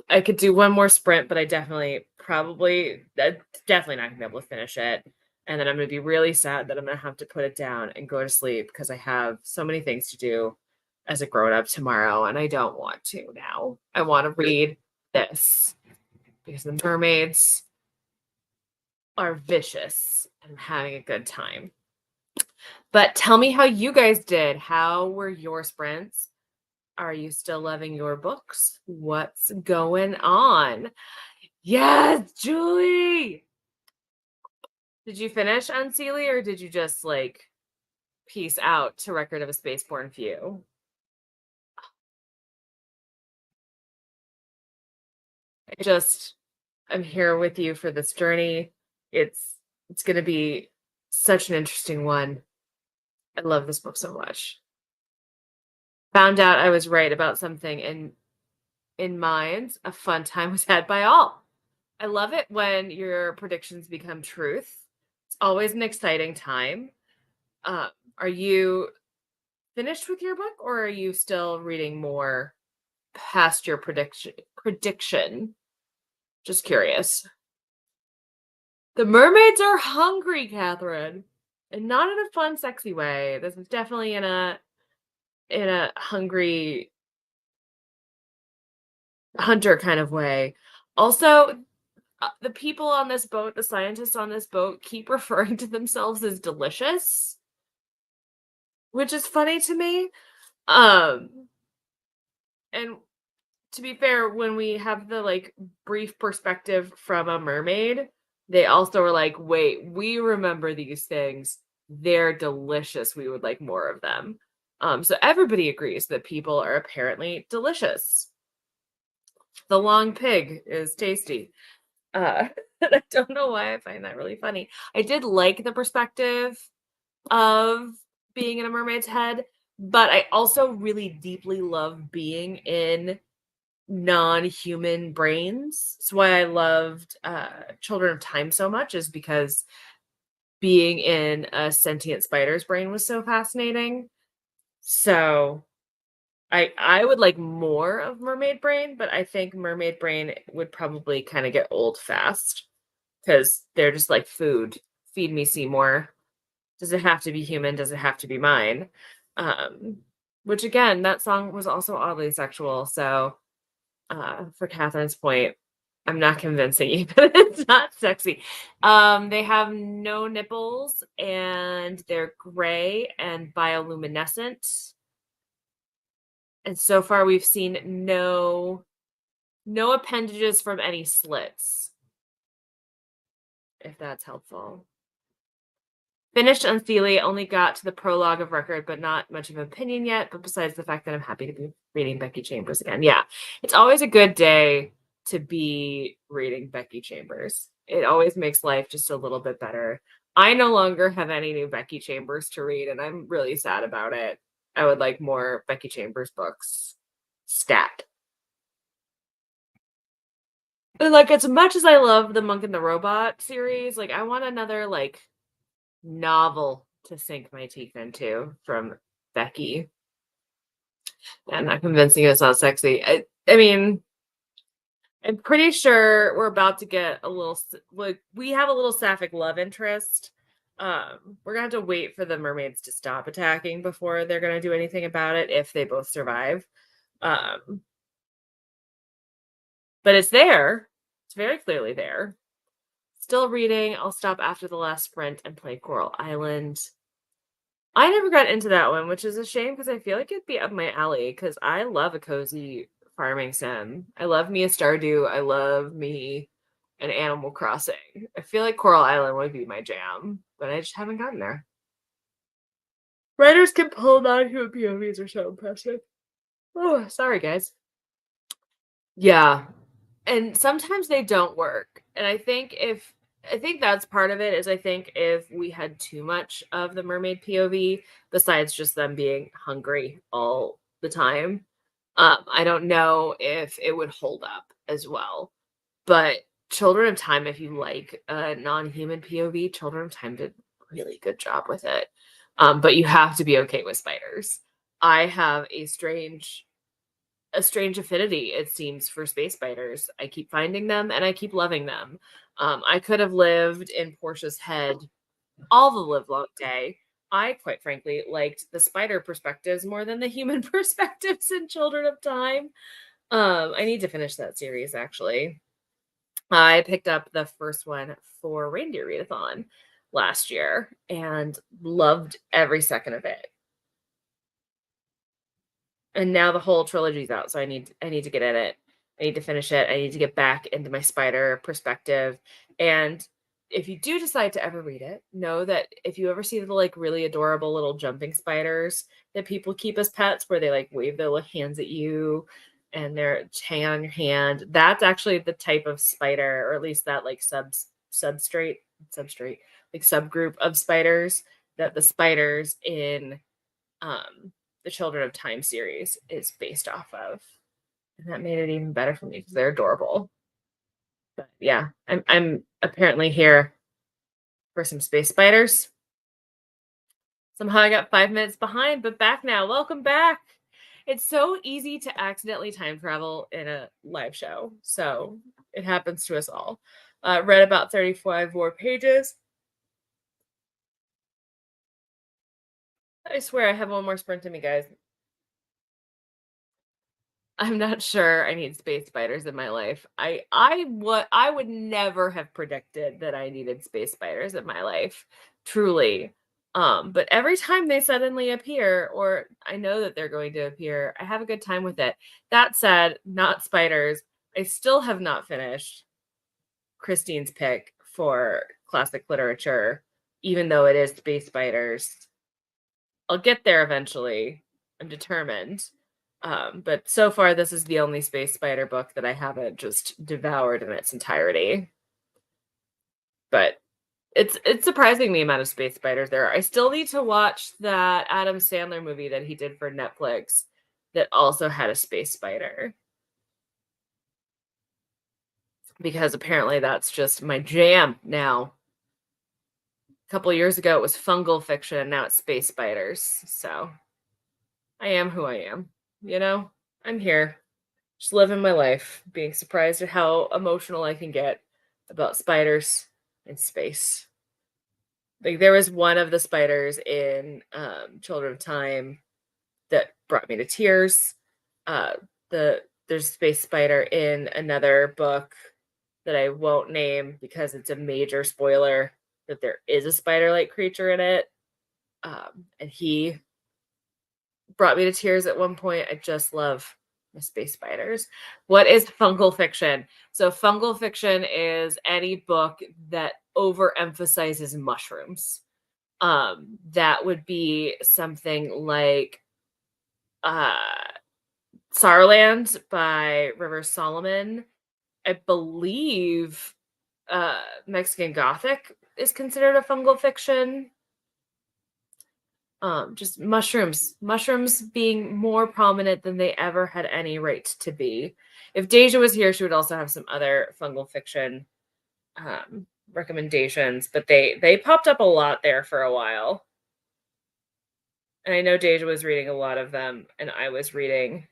I could do one more sprint, but I definitely not gonna be able to finish it. And then I'm gonna be really sad that I'm gonna have to put it down and go to sleep because I have so many things to do as a grown up tomorrow, and I don't want to now. I want to read this because the mermaids are vicious and I'm having a good time. But tell me how you guys did. How were your sprints? Are you still loving your books? What's going on? Yes, Julie. Did you finish Unseelie or did you just like peace out to Record of a Spaceborne Few? I'm here with you for this journey. It's going to be such an interesting one. I love this book so much. Found out I was right about something in Minds. A fun time was had by all. I love it when your predictions become truth. It's always an exciting time. Um, are you finished with your book or are you still reading more past your prediction? Just curious. The mermaids are hungry, Catherine. And not in a fun, sexy way. This is definitely in a hungry hunter kind of way. Also, the people on this boat, the scientists on this boat, keep referring to themselves as delicious, which is funny to me. Um, and to be fair, when we have the like brief perspective from a mermaid, they also are like, wait, we remember these things. They're delicious. We would like more of them. So everybody agrees that people are apparently delicious. The long pig is tasty. Uh, I don't know why I find that really funny. I did like the perspective of being in a mermaid's head, but I also really deeply love being in non-human brains. It's why I loved Children of Time so much, is because being in a sentient spider's brain was so fascinating. So I would like more of mermaid brain, but I think mermaid brain would probably kind of get old fast because they're just like food. Feed me, Seymour. Does it have to be human? Does it have to be mine? Um, which again, that song was also oddly sexual. So For Catherine's point, I'm not convincing you that it's not sexy. They have no nipples and they're gray and bioluminescent. And so far we've seen no appendages from any slits, if that's helpful. Finished Unseelie, only got to the prologue of record, but not much of an opinion yet. But besides the fact that I'm happy to be reading Becky Chambers again. Yeah, it's always a good day to be reading Becky Chambers. It always makes life just a little bit better. I no longer have any new Becky Chambers to read, and I'm really sad about it. I would like more Becky Chambers books. Stat. Like, as much as I love the Monk and the Robot series, like, I want another, like, novel to sink my teeth into from Becky. I'm not convincing you it's not sexy. I mean, I'm pretty sure we're about to get a little like we have a little sapphic love interest. We're gonna have to wait for the mermaids to stop attacking before they're gonna do anything about it if they both survive. Um, but it's there. It's very clearly there. Still reading. I'll stop after the last sprint and play Coral Island. I never got into that one, which is a shame because I feel like it'd be up my alley because I love a cozy farming sim. I love me a Stardew. I love me an Animal Crossing. I feel like Coral Island would be my jam, but I just haven't gotten there. Writers can pull non-human POVs are so impressive. Oh, sorry, guys. Yeah, and sometimes they don't work. And I think that's part of it is I think if we had too much of the mermaid POV, besides just them being hungry all the time, I don't know if it would hold up as well. But Children of Time, if you like a non-human POV, Children of Time did a really good job with it. But you have to be okay with spiders. I have a strange affinity, it seems, for space spiders. I keep finding them and I keep loving them. I could have lived in Portia's head all the livelong day. I, quite frankly, liked the spider perspectives more than the human perspectives in Children of Time. I need to finish that series, actually. I picked up the first one for Reindeer Readathon last year and loved every second of it. And now the whole trilogy's out, so I need to get at it. I need to finish it. I need to get back into my spider perspective. And if you do decide to ever read it, know that if you ever see the like really adorable little jumping spiders that people keep as pets, where they like wave their little hands at you and they're hanging on your hand, that's actually the type of spider, or at least that like substrate, like subgroup of spiders that the spiders in um the Children of Time series is based off of. And that made it even better for me because they're adorable. But yeah, I'm apparently here for some space spiders. Somehow I got 5 minutes behind, but back now. Welcome back. It's so easy to accidentally time travel in a live show. So it happens to us all. Read about 35 more pages. I swear I have one more sprint in me, guys. I'm not sure I need space spiders in my life. I would never have predicted that I needed space spiders in my life, truly. But every time they suddenly appear, or I know that they're going to appear, I have a good time with it. That said, not spiders. I still have not finished Christine's pick for classic literature, even though it is space spiders. I'll get there eventually. I'm determined. But so far, this is the only space spider book that I haven't just devoured in its entirety. But it's surprising the amount of space spiders there are. I still need to watch that Adam Sandler movie that he did for Netflix that also had a space spider. Because apparently that's just my jam now. A couple years ago it was fungal fiction, now it's space spiders. So I am who I am, you know? I'm here. Just living my life, being surprised at how emotional I can get about spiders in space. Like there was one of the spiders in Children of Time that brought me to tears. Uh, the there's space spider in another book that I won't name because it's a major spoiler that there is a spider-like creature in it. And he brought me to tears at one point. I just love my space spiders. What is fungal fiction? So fungal fiction is any book that overemphasizes mushrooms. That would be something like uh Saarland by River Solomon. I believe Mexican Gothic is considered a fungal fiction. Just mushrooms being more prominent than they ever had any right to be. If Deja was here, she would also have some other fungal fiction recommendations, but they popped up a lot there for a while. And I know Deja was reading a lot of them, and I was reading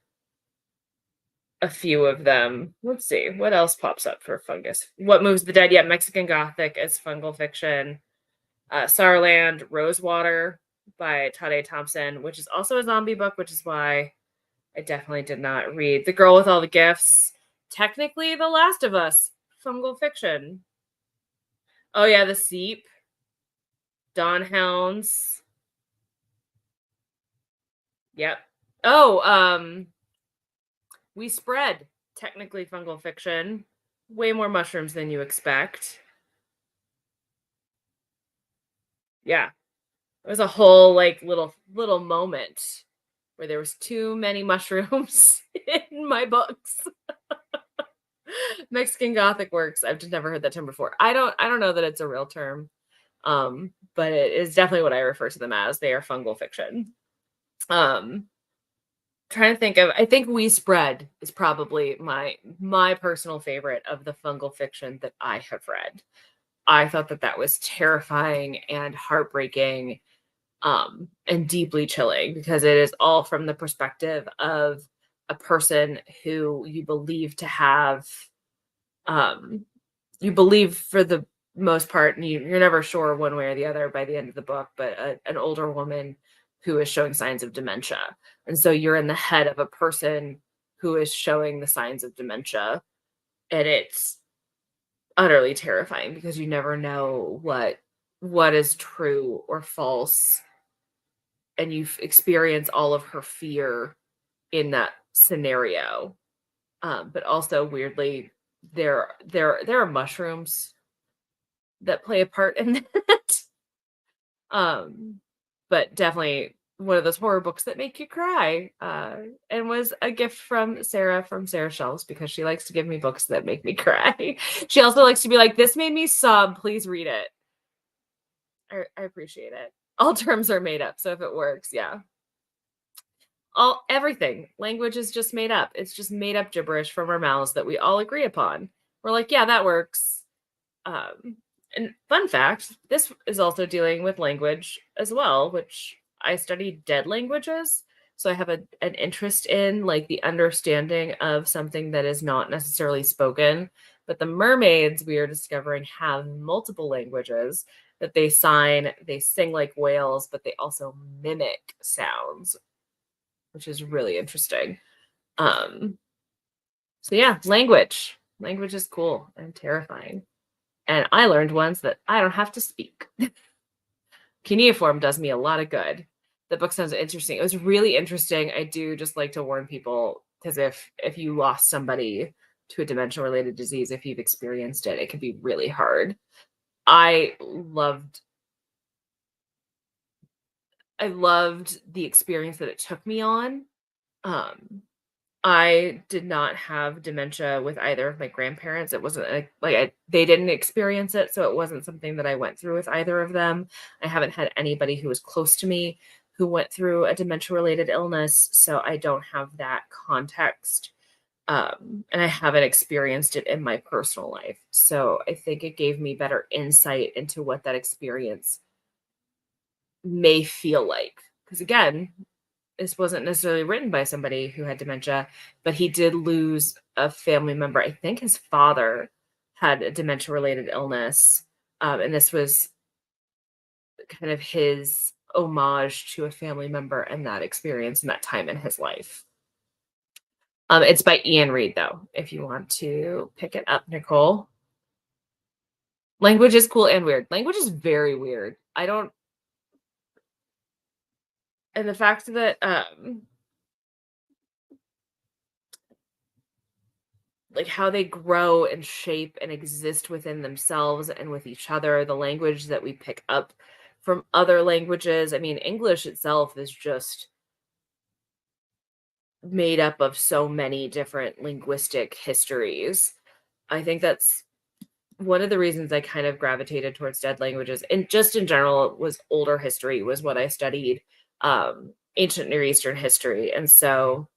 a few of them. Let's see what else pops up for fungus. What Moves the Dead? Yeah, Mexican Gothic is fungal fiction. Saarland, Rosewater by Tade Thompson, which is also a zombie book, which is why I definitely did not read The Girl with All the Gifts. Technically, The Last of Us, fungal fiction. Oh yeah, The Seep, Dawn Hounds. Yep. Oh, We Spread, technically fungal fiction. Way more mushrooms than you expect. Yeah. It was a whole like little moment where there was too many mushrooms in my books. Mexican Gothic works. I've just never heard that term before. I don't know that it's a real term. But it is definitely what I refer to them as. They are fungal fiction. Trying to think of, I think We Spread is probably my personal favorite of the fungal fiction that I have read. I thought that was terrifying and heartbreaking, and deeply chilling because it is all from the perspective of a person who um, you believe for the most part, and you're never sure one way or the other by the end of the book, but an older woman who is showing signs of dementia. And so you're in the head of a person who is showing the signs of dementia. And it's utterly terrifying because you never know what is true or false. And you experience all of her fear in that scenario. But also weirdly, there are mushrooms that play a part in that. Um, but definitely one of those horror books that make you cry. And was a gift from Sarah Shelves, because she likes to give me books that make me cry. She also likes to be like, "This made me sob. Please read it." I appreciate it. All terms are made up, so if it works, yeah. Everything. Language is just made up. It's just made up gibberish from our mouths that we all agree upon. We're like, yeah, that works. Um, and fun fact, this is also dealing with language as well, which I studied dead languages. So I have an interest in like the understanding of something that is not necessarily spoken. But the mermaids we are discovering have multiple languages that they sing like whales, but they also mimic sounds, which is really interesting. Um, so yeah, language. Language is cool and terrifying. And I learned once that I don't have to speak. Cuneiform does me a lot of good. The book sounds interesting. It was really interesting. I do just like to warn people, because if you lost somebody to a dementia related disease, if you've experienced it, it can be really hard. I loved the experience that it took me on. Um, I did not have dementia with either of my grandparents. It wasn't they didn't experience it, so it wasn't something that I went through with either of them. I haven't had anybody who was close to me who went through a dementia-related illness, so I don't have that context. And I haven't experienced it in my personal life. So I think it gave me better insight into what that experience may feel like. Because again, this wasn't necessarily written by somebody who had dementia, but he did lose a family member. I think his father had a dementia related illness. And this was kind of his homage to a family member and that experience and that time in his life. It's by Ian Reid, though, if you want to pick it up, Nicole. Language is cool and weird. Language is very weird. I don't, and the fact that like how they grow and shape and exist within themselves and with each other, the language that we pick up from other languages. I mean, English itself is just made up of so many different linguistic histories. I think that's one of the reasons I kind of gravitated towards dead languages, and just in general was older history was what I studied, ancient Near Eastern history. And so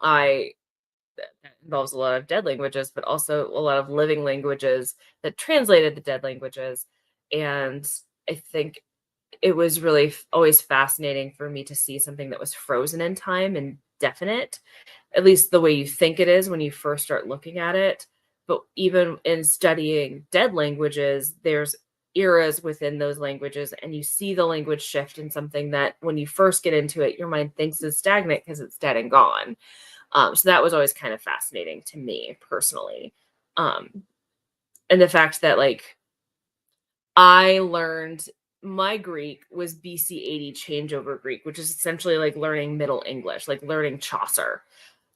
I that involves a lot of dead languages, but also a lot of living languages that translated the dead languages. And I think it was really always fascinating for me to see something that was frozen in time and definite, at least the way you think it is when you first start looking at it. But even in studying dead languages, there's eras within those languages, and you see the language shift in something that when you first get into it, your mind thinks is stagnant because it's dead and gone. So that was always kind of fascinating to me personally. Um, and the fact that like I learned my Greek was BC 80 changeover Greek, which is essentially like learning Middle English, like learning Chaucer.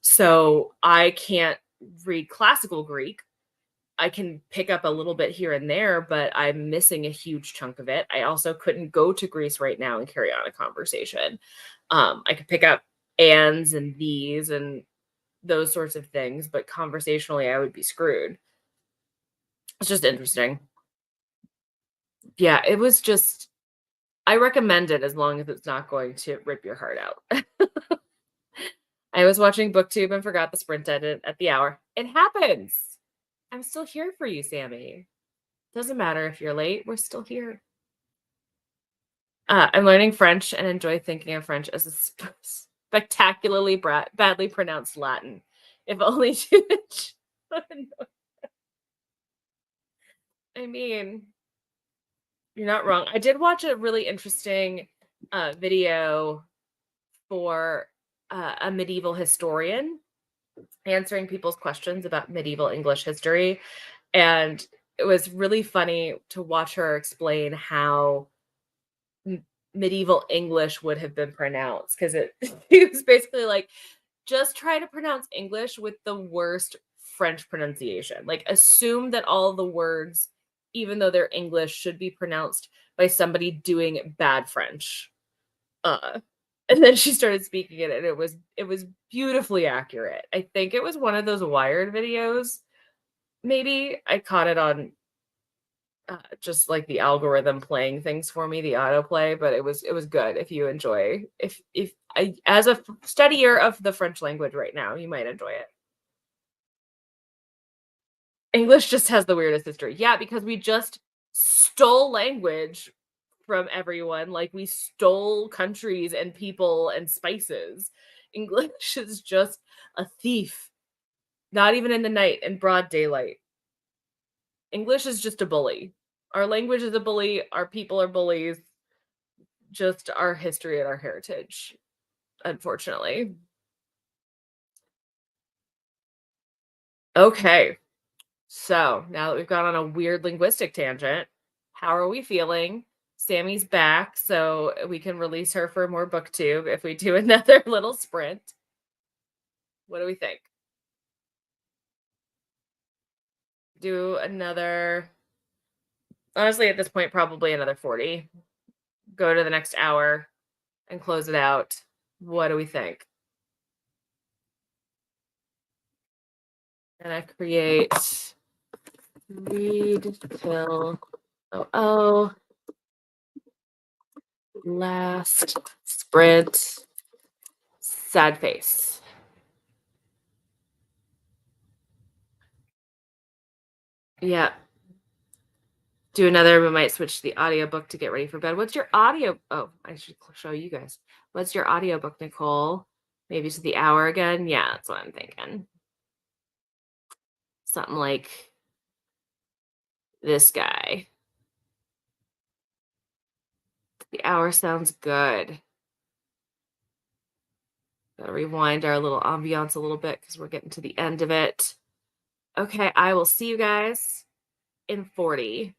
So I can't read classical Greek. I can pick up a little bit here and there, but I'm missing a huge chunk of it. I also couldn't go to Greece right now and carry on a conversation. I could pick up ands and these and those sorts of things, but conversationally, I would be screwed. It's just interesting. Yeah, it was just, I recommend it as long as it's not going to rip your heart out. I was watching BookTube and forgot the sprint edit at the hour. It happens. I'm still here for you, Sammy. Doesn't matter if you're late, we're still here. I'm learning French and enjoy thinking of French as a spectacularly badly pronounced Latin. If only to. I mean, you're not wrong. I did watch a really interesting video for a medieval historian answering people's questions about medieval English history. And it was really funny to watch her explain how medieval English would have been pronounced because it was basically like, just try to pronounce English with the worst French pronunciation. Like, assume that all the words, even though they're English, should be pronounced by somebody doing bad French. Uh, and then she started speaking it, and it was beautifully accurate. I think it was one of those Wired videos. Maybe I caught it on just like the algorithm playing things for me, the autoplay, but it was good. If you enjoy, if I, as a studier of the French language right now, you might enjoy it. English just has the weirdest history. Yeah, because we just stole language from everyone. Like we stole countries and people and spices. English is just a thief, not even in the night, in broad daylight. English is just a bully. Our language is a bully. Our people are bullies. Just our history and our heritage, unfortunately. Okay. So now that we've gone on a weird linguistic tangent, how are we feeling? Sammy's back, so we can release her for more booktube if we do another little sprint. What do we think? Do another, honestly, at this point, probably another 40. Go to the next hour and close it out. What do we think? And I create read till oh last sprint sad face. Yeah. Do another, we might switch to the audiobook to get ready for bed. What's your audio? Oh, I should show you guys. What's your audiobook, Nicole? Maybe to the hour again? Yeah, that's what I'm thinking. Something like this guy. The hour sounds good. Gotta rewind our little ambiance a little bit because we're getting to the end of it. Okay, I will see you guys in 40.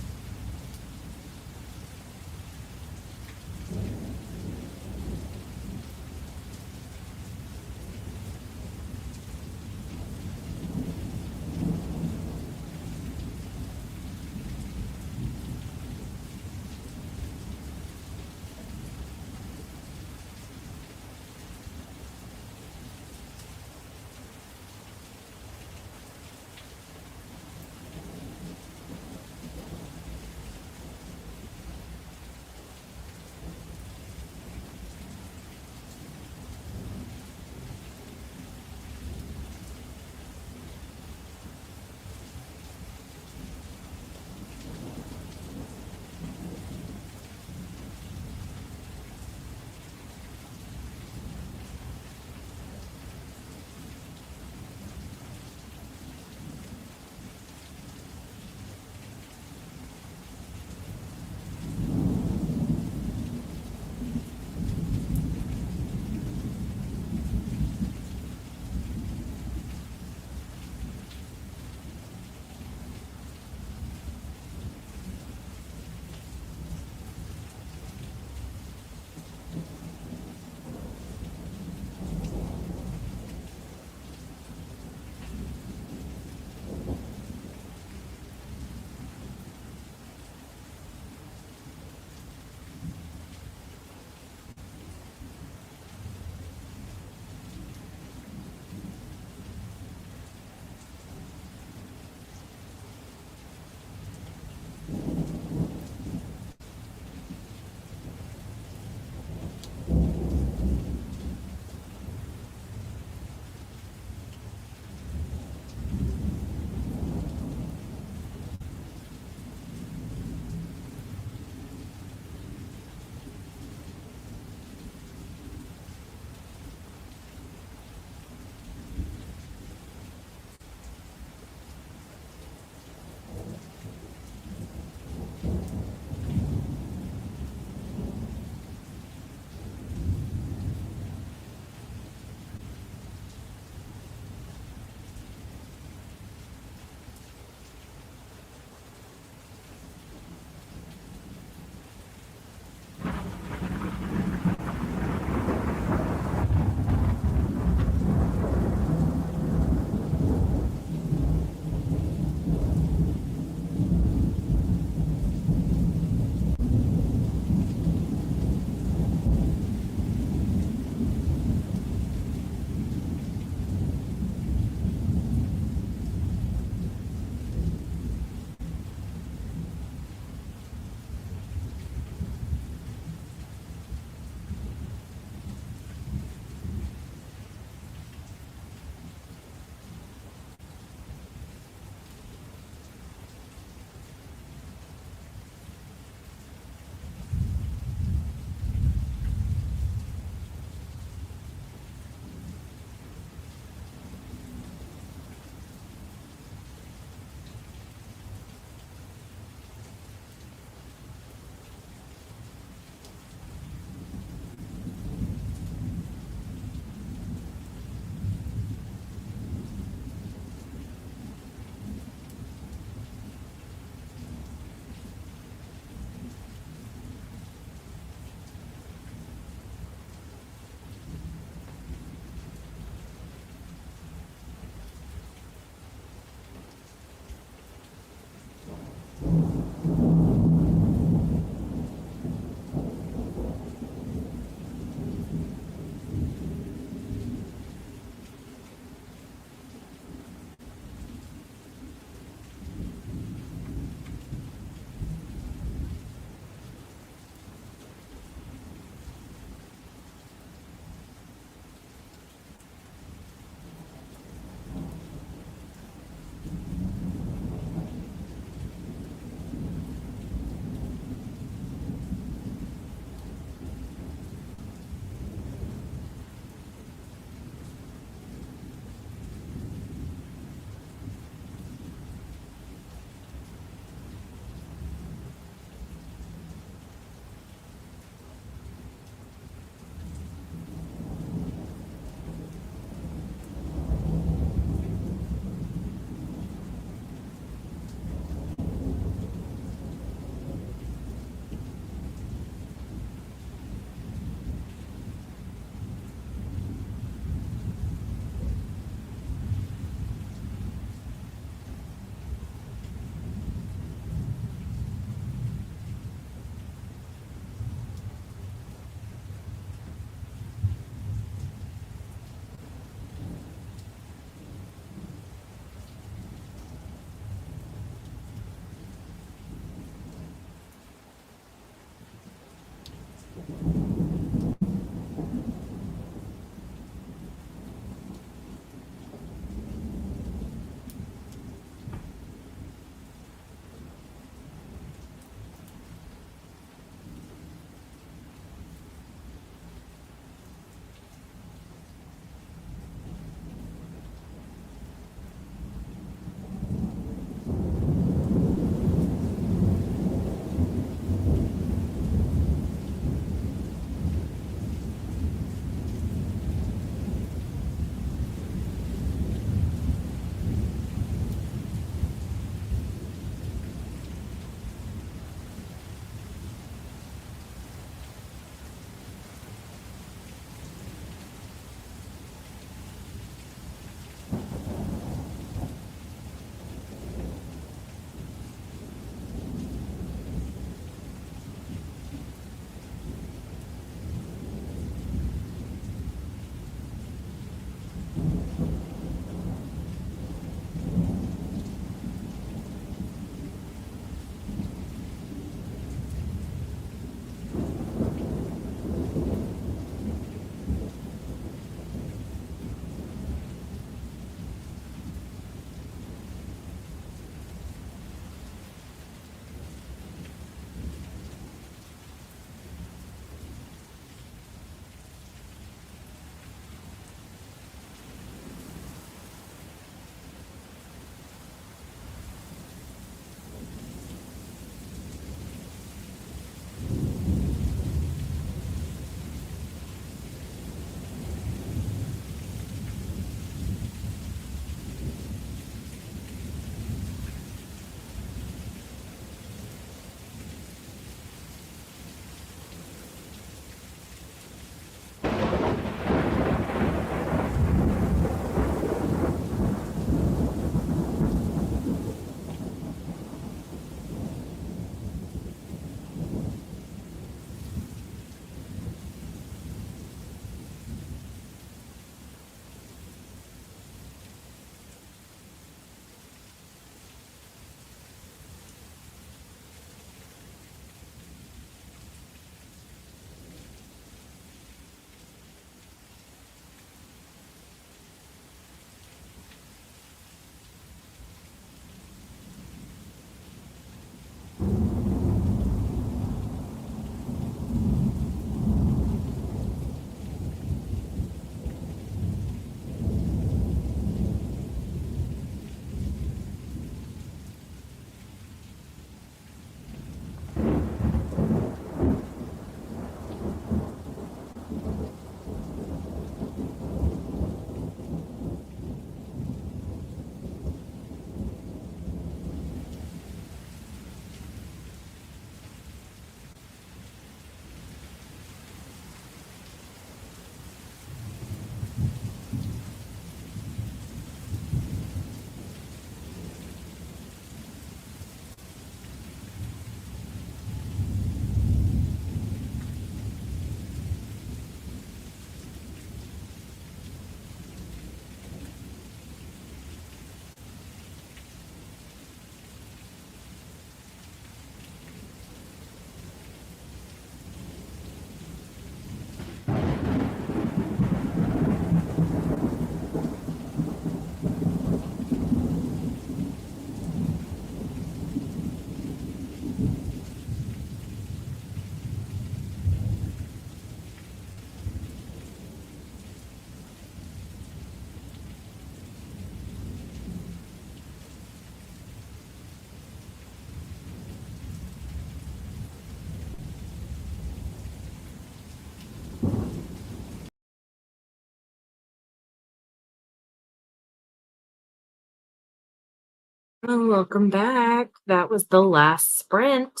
Oh, welcome back. That was the last sprint.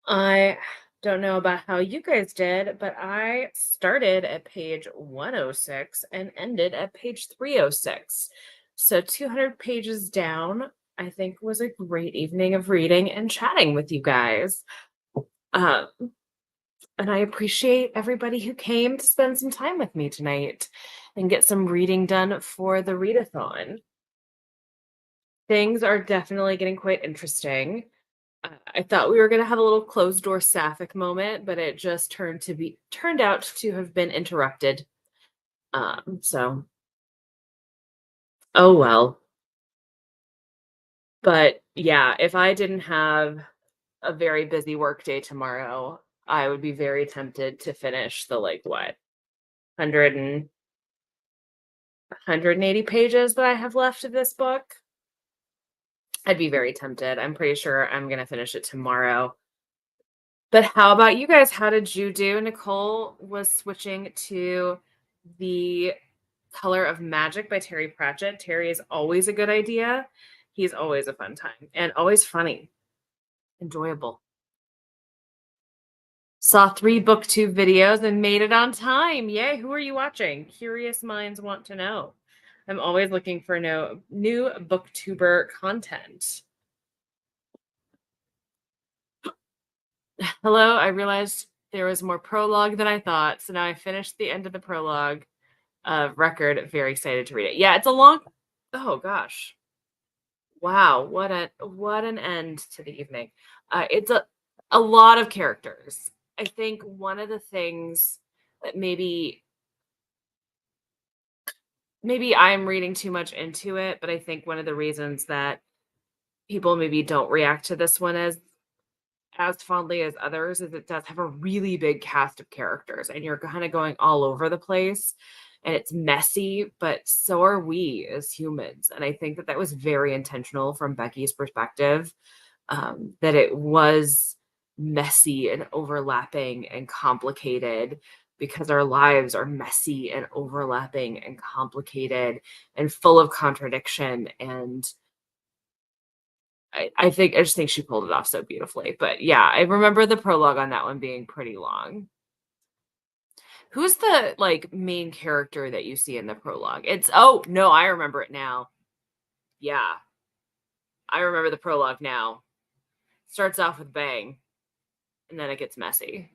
I don't know about how you guys did, but I started at page 106 and ended at page 306. So 200 pages down, I think was a great evening of reading and chatting with you guys. Um, and I appreciate everybody who came to spend some time with me tonight and get some reading done for the readathon. Things are definitely getting quite interesting. I thought we were gonna have a little closed door sapphic moment, but it just turned out to have been interrupted. So oh well. But yeah, if I didn't have a very busy work day tomorrow, I would be very tempted to finish the like what 100 and 180 pages that I have left of this book. I'd be very tempted. I'm pretty sure I'm gonna finish it tomorrow. But how about you guys? How did you do? Nicole was switching to The Color of Magic by Terry Pratchett. Terry is always a good idea. He's always a fun time and always funny, enjoyable. Saw 3 booktube videos and made it on time. Yay. Who are you watching? Curious minds want to know. I'm always looking for new booktuber content. Hello, I realized there was more prologue than I thought. So now I finished the end of the prologue record. Very excited to read it. Yeah, it's a long, oh gosh. Wow, what an end to the evening. It's a lot of characters. I think one of the things that maybe I'm reading too much into it, but I think one of the reasons that people maybe don't react to this one as fondly as others is it does have a really big cast of characters and you're kind of going all over the place and it's messy, but so are we as humans. And I think that that was very intentional from Becky's perspective, that it was messy and overlapping and complicated because our lives are messy and overlapping and complicated and full of contradiction. And I just think she pulled it off so beautifully. But yeah, I remember the prologue on that one being pretty long. Who's the like main character that you see in the prologue? It's oh no, I remember it now. Yeah, I remember the prologue now. Starts off with bang, and then it gets messy.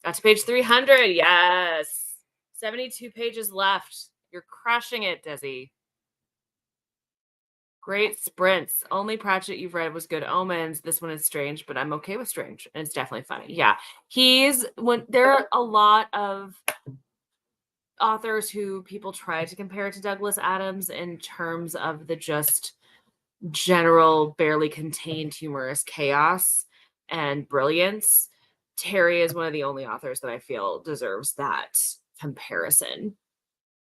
Got to page 300. Yes. 72 pages left. You're crushing it, Desi. Great sprints. Only Pratchett you've read was Good Omens. This one is strange, but I'm okay with strange. And it's definitely funny. Yeah. There are a lot of authors who people try to compare to Douglas Adams in terms of the just general, barely contained humorous chaos and brilliance. Terry is one of the only authors that I feel deserves that comparison.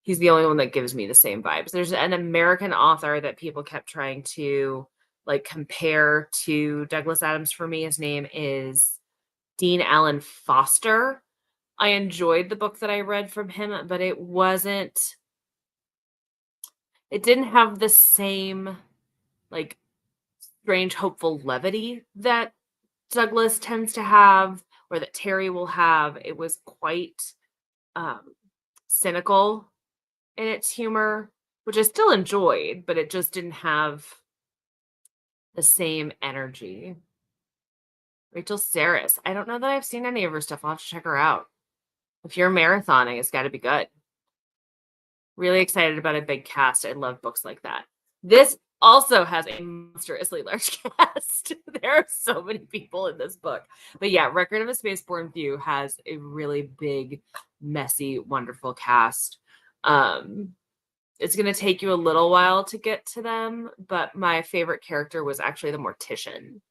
He's the only one that gives me the same vibes. There's an American author that people kept trying to like compare to Douglas Adams for me. His name is Dean Allen Foster. I enjoyed the book that I read from him, but it didn't have the same like strange, hopeful levity that Douglas tends to have or that Terry will have. It was quite um, cynical in its humor, which I still enjoyed, but it just didn't have the same energy. Rachel Saris. I don't know that I've seen any of her stuff. I'll have to check her out. If you're marathoning, it's got to be good. Really excited about a big cast. I love books like that. This also has a monstrously large cast. There are so many people in this book. But yeah, Record of a Spaceborne View has a really big, messy, wonderful cast. It's going to take you a little while to get to them, but my favorite character was actually the mortician.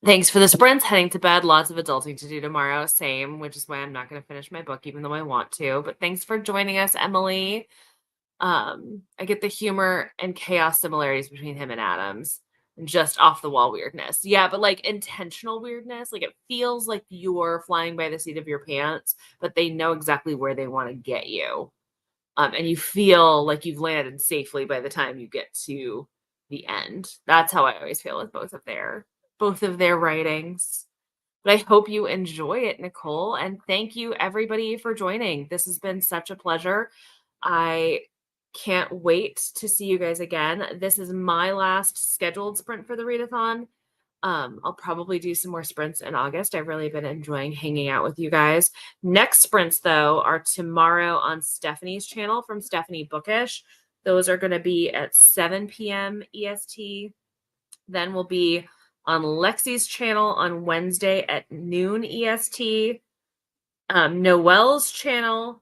Thanks for the sprints. Heading to bed. Lots of adulting to do tomorrow. Same, which is why I'm not going to finish my book, even though I want to. But thanks for joining us, Emily. I get the humor and chaos similarities between him and Adams. just off the wall weirdness. Yeah, but like intentional weirdness, like it feels like you're flying by the seat of your pants, but they know exactly where they want to get you. And you feel like you've landed safely by the time you get to the end. That's how I always feel with both of their writings. But I hope you enjoy it, Nicole, and thank you everybody for joining. This has been such a pleasure. I can't wait to see you guys again. This is my last scheduled sprint for the readathon. I'll probably do some more sprints in August. I've really been enjoying hanging out with you guys. Next sprints, though, are tomorrow on Stephanie's channel from Stephanie Bookish. Those are going to be at 7 p.m. EST. Then we'll be on Lexi's channel on Wednesday at noon EST. Noelle's channel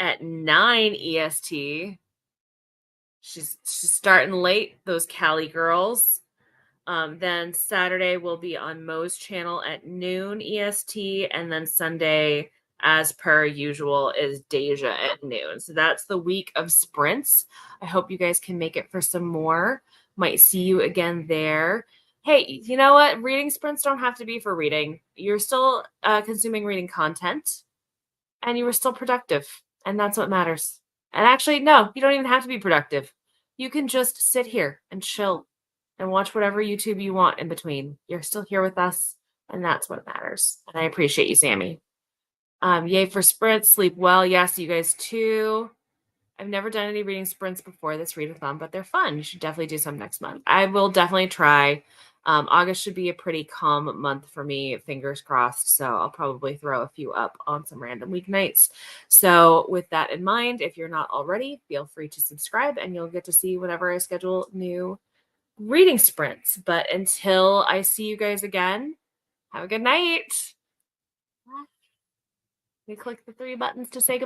at 9 EST. She's starting late, those Cali girls. Then Saturday will be on Mo's channel at noon EST, and then Sunday, as per usual, is Deja at noon. So that's the week of sprints. I hope you guys can make it for some more. Might see you again there. Hey, you know what? Reading sprints don't have to be for reading. You're still consuming reading content, and you were still productive, and that's what matters. And actually, no, you don't even have to be productive. You can just sit here and chill and watch whatever YouTube you want in between. You're still here with us, and that's what matters. And I appreciate you, Sammy. Yay for sprints. Sleep well. Yes, you guys too. I've never done any reading sprints before this readathon, but they're fun. You should definitely do some next month. I will definitely try. August should be a pretty calm month for me, fingers crossed. So I'll probably throw a few up on some random weeknights. So with that in mind, if you're not already, feel free to subscribe and you'll get to see whenever I schedule new reading sprints. But until I see you guys again, have a good night. We click the 3 buttons to say goodbye.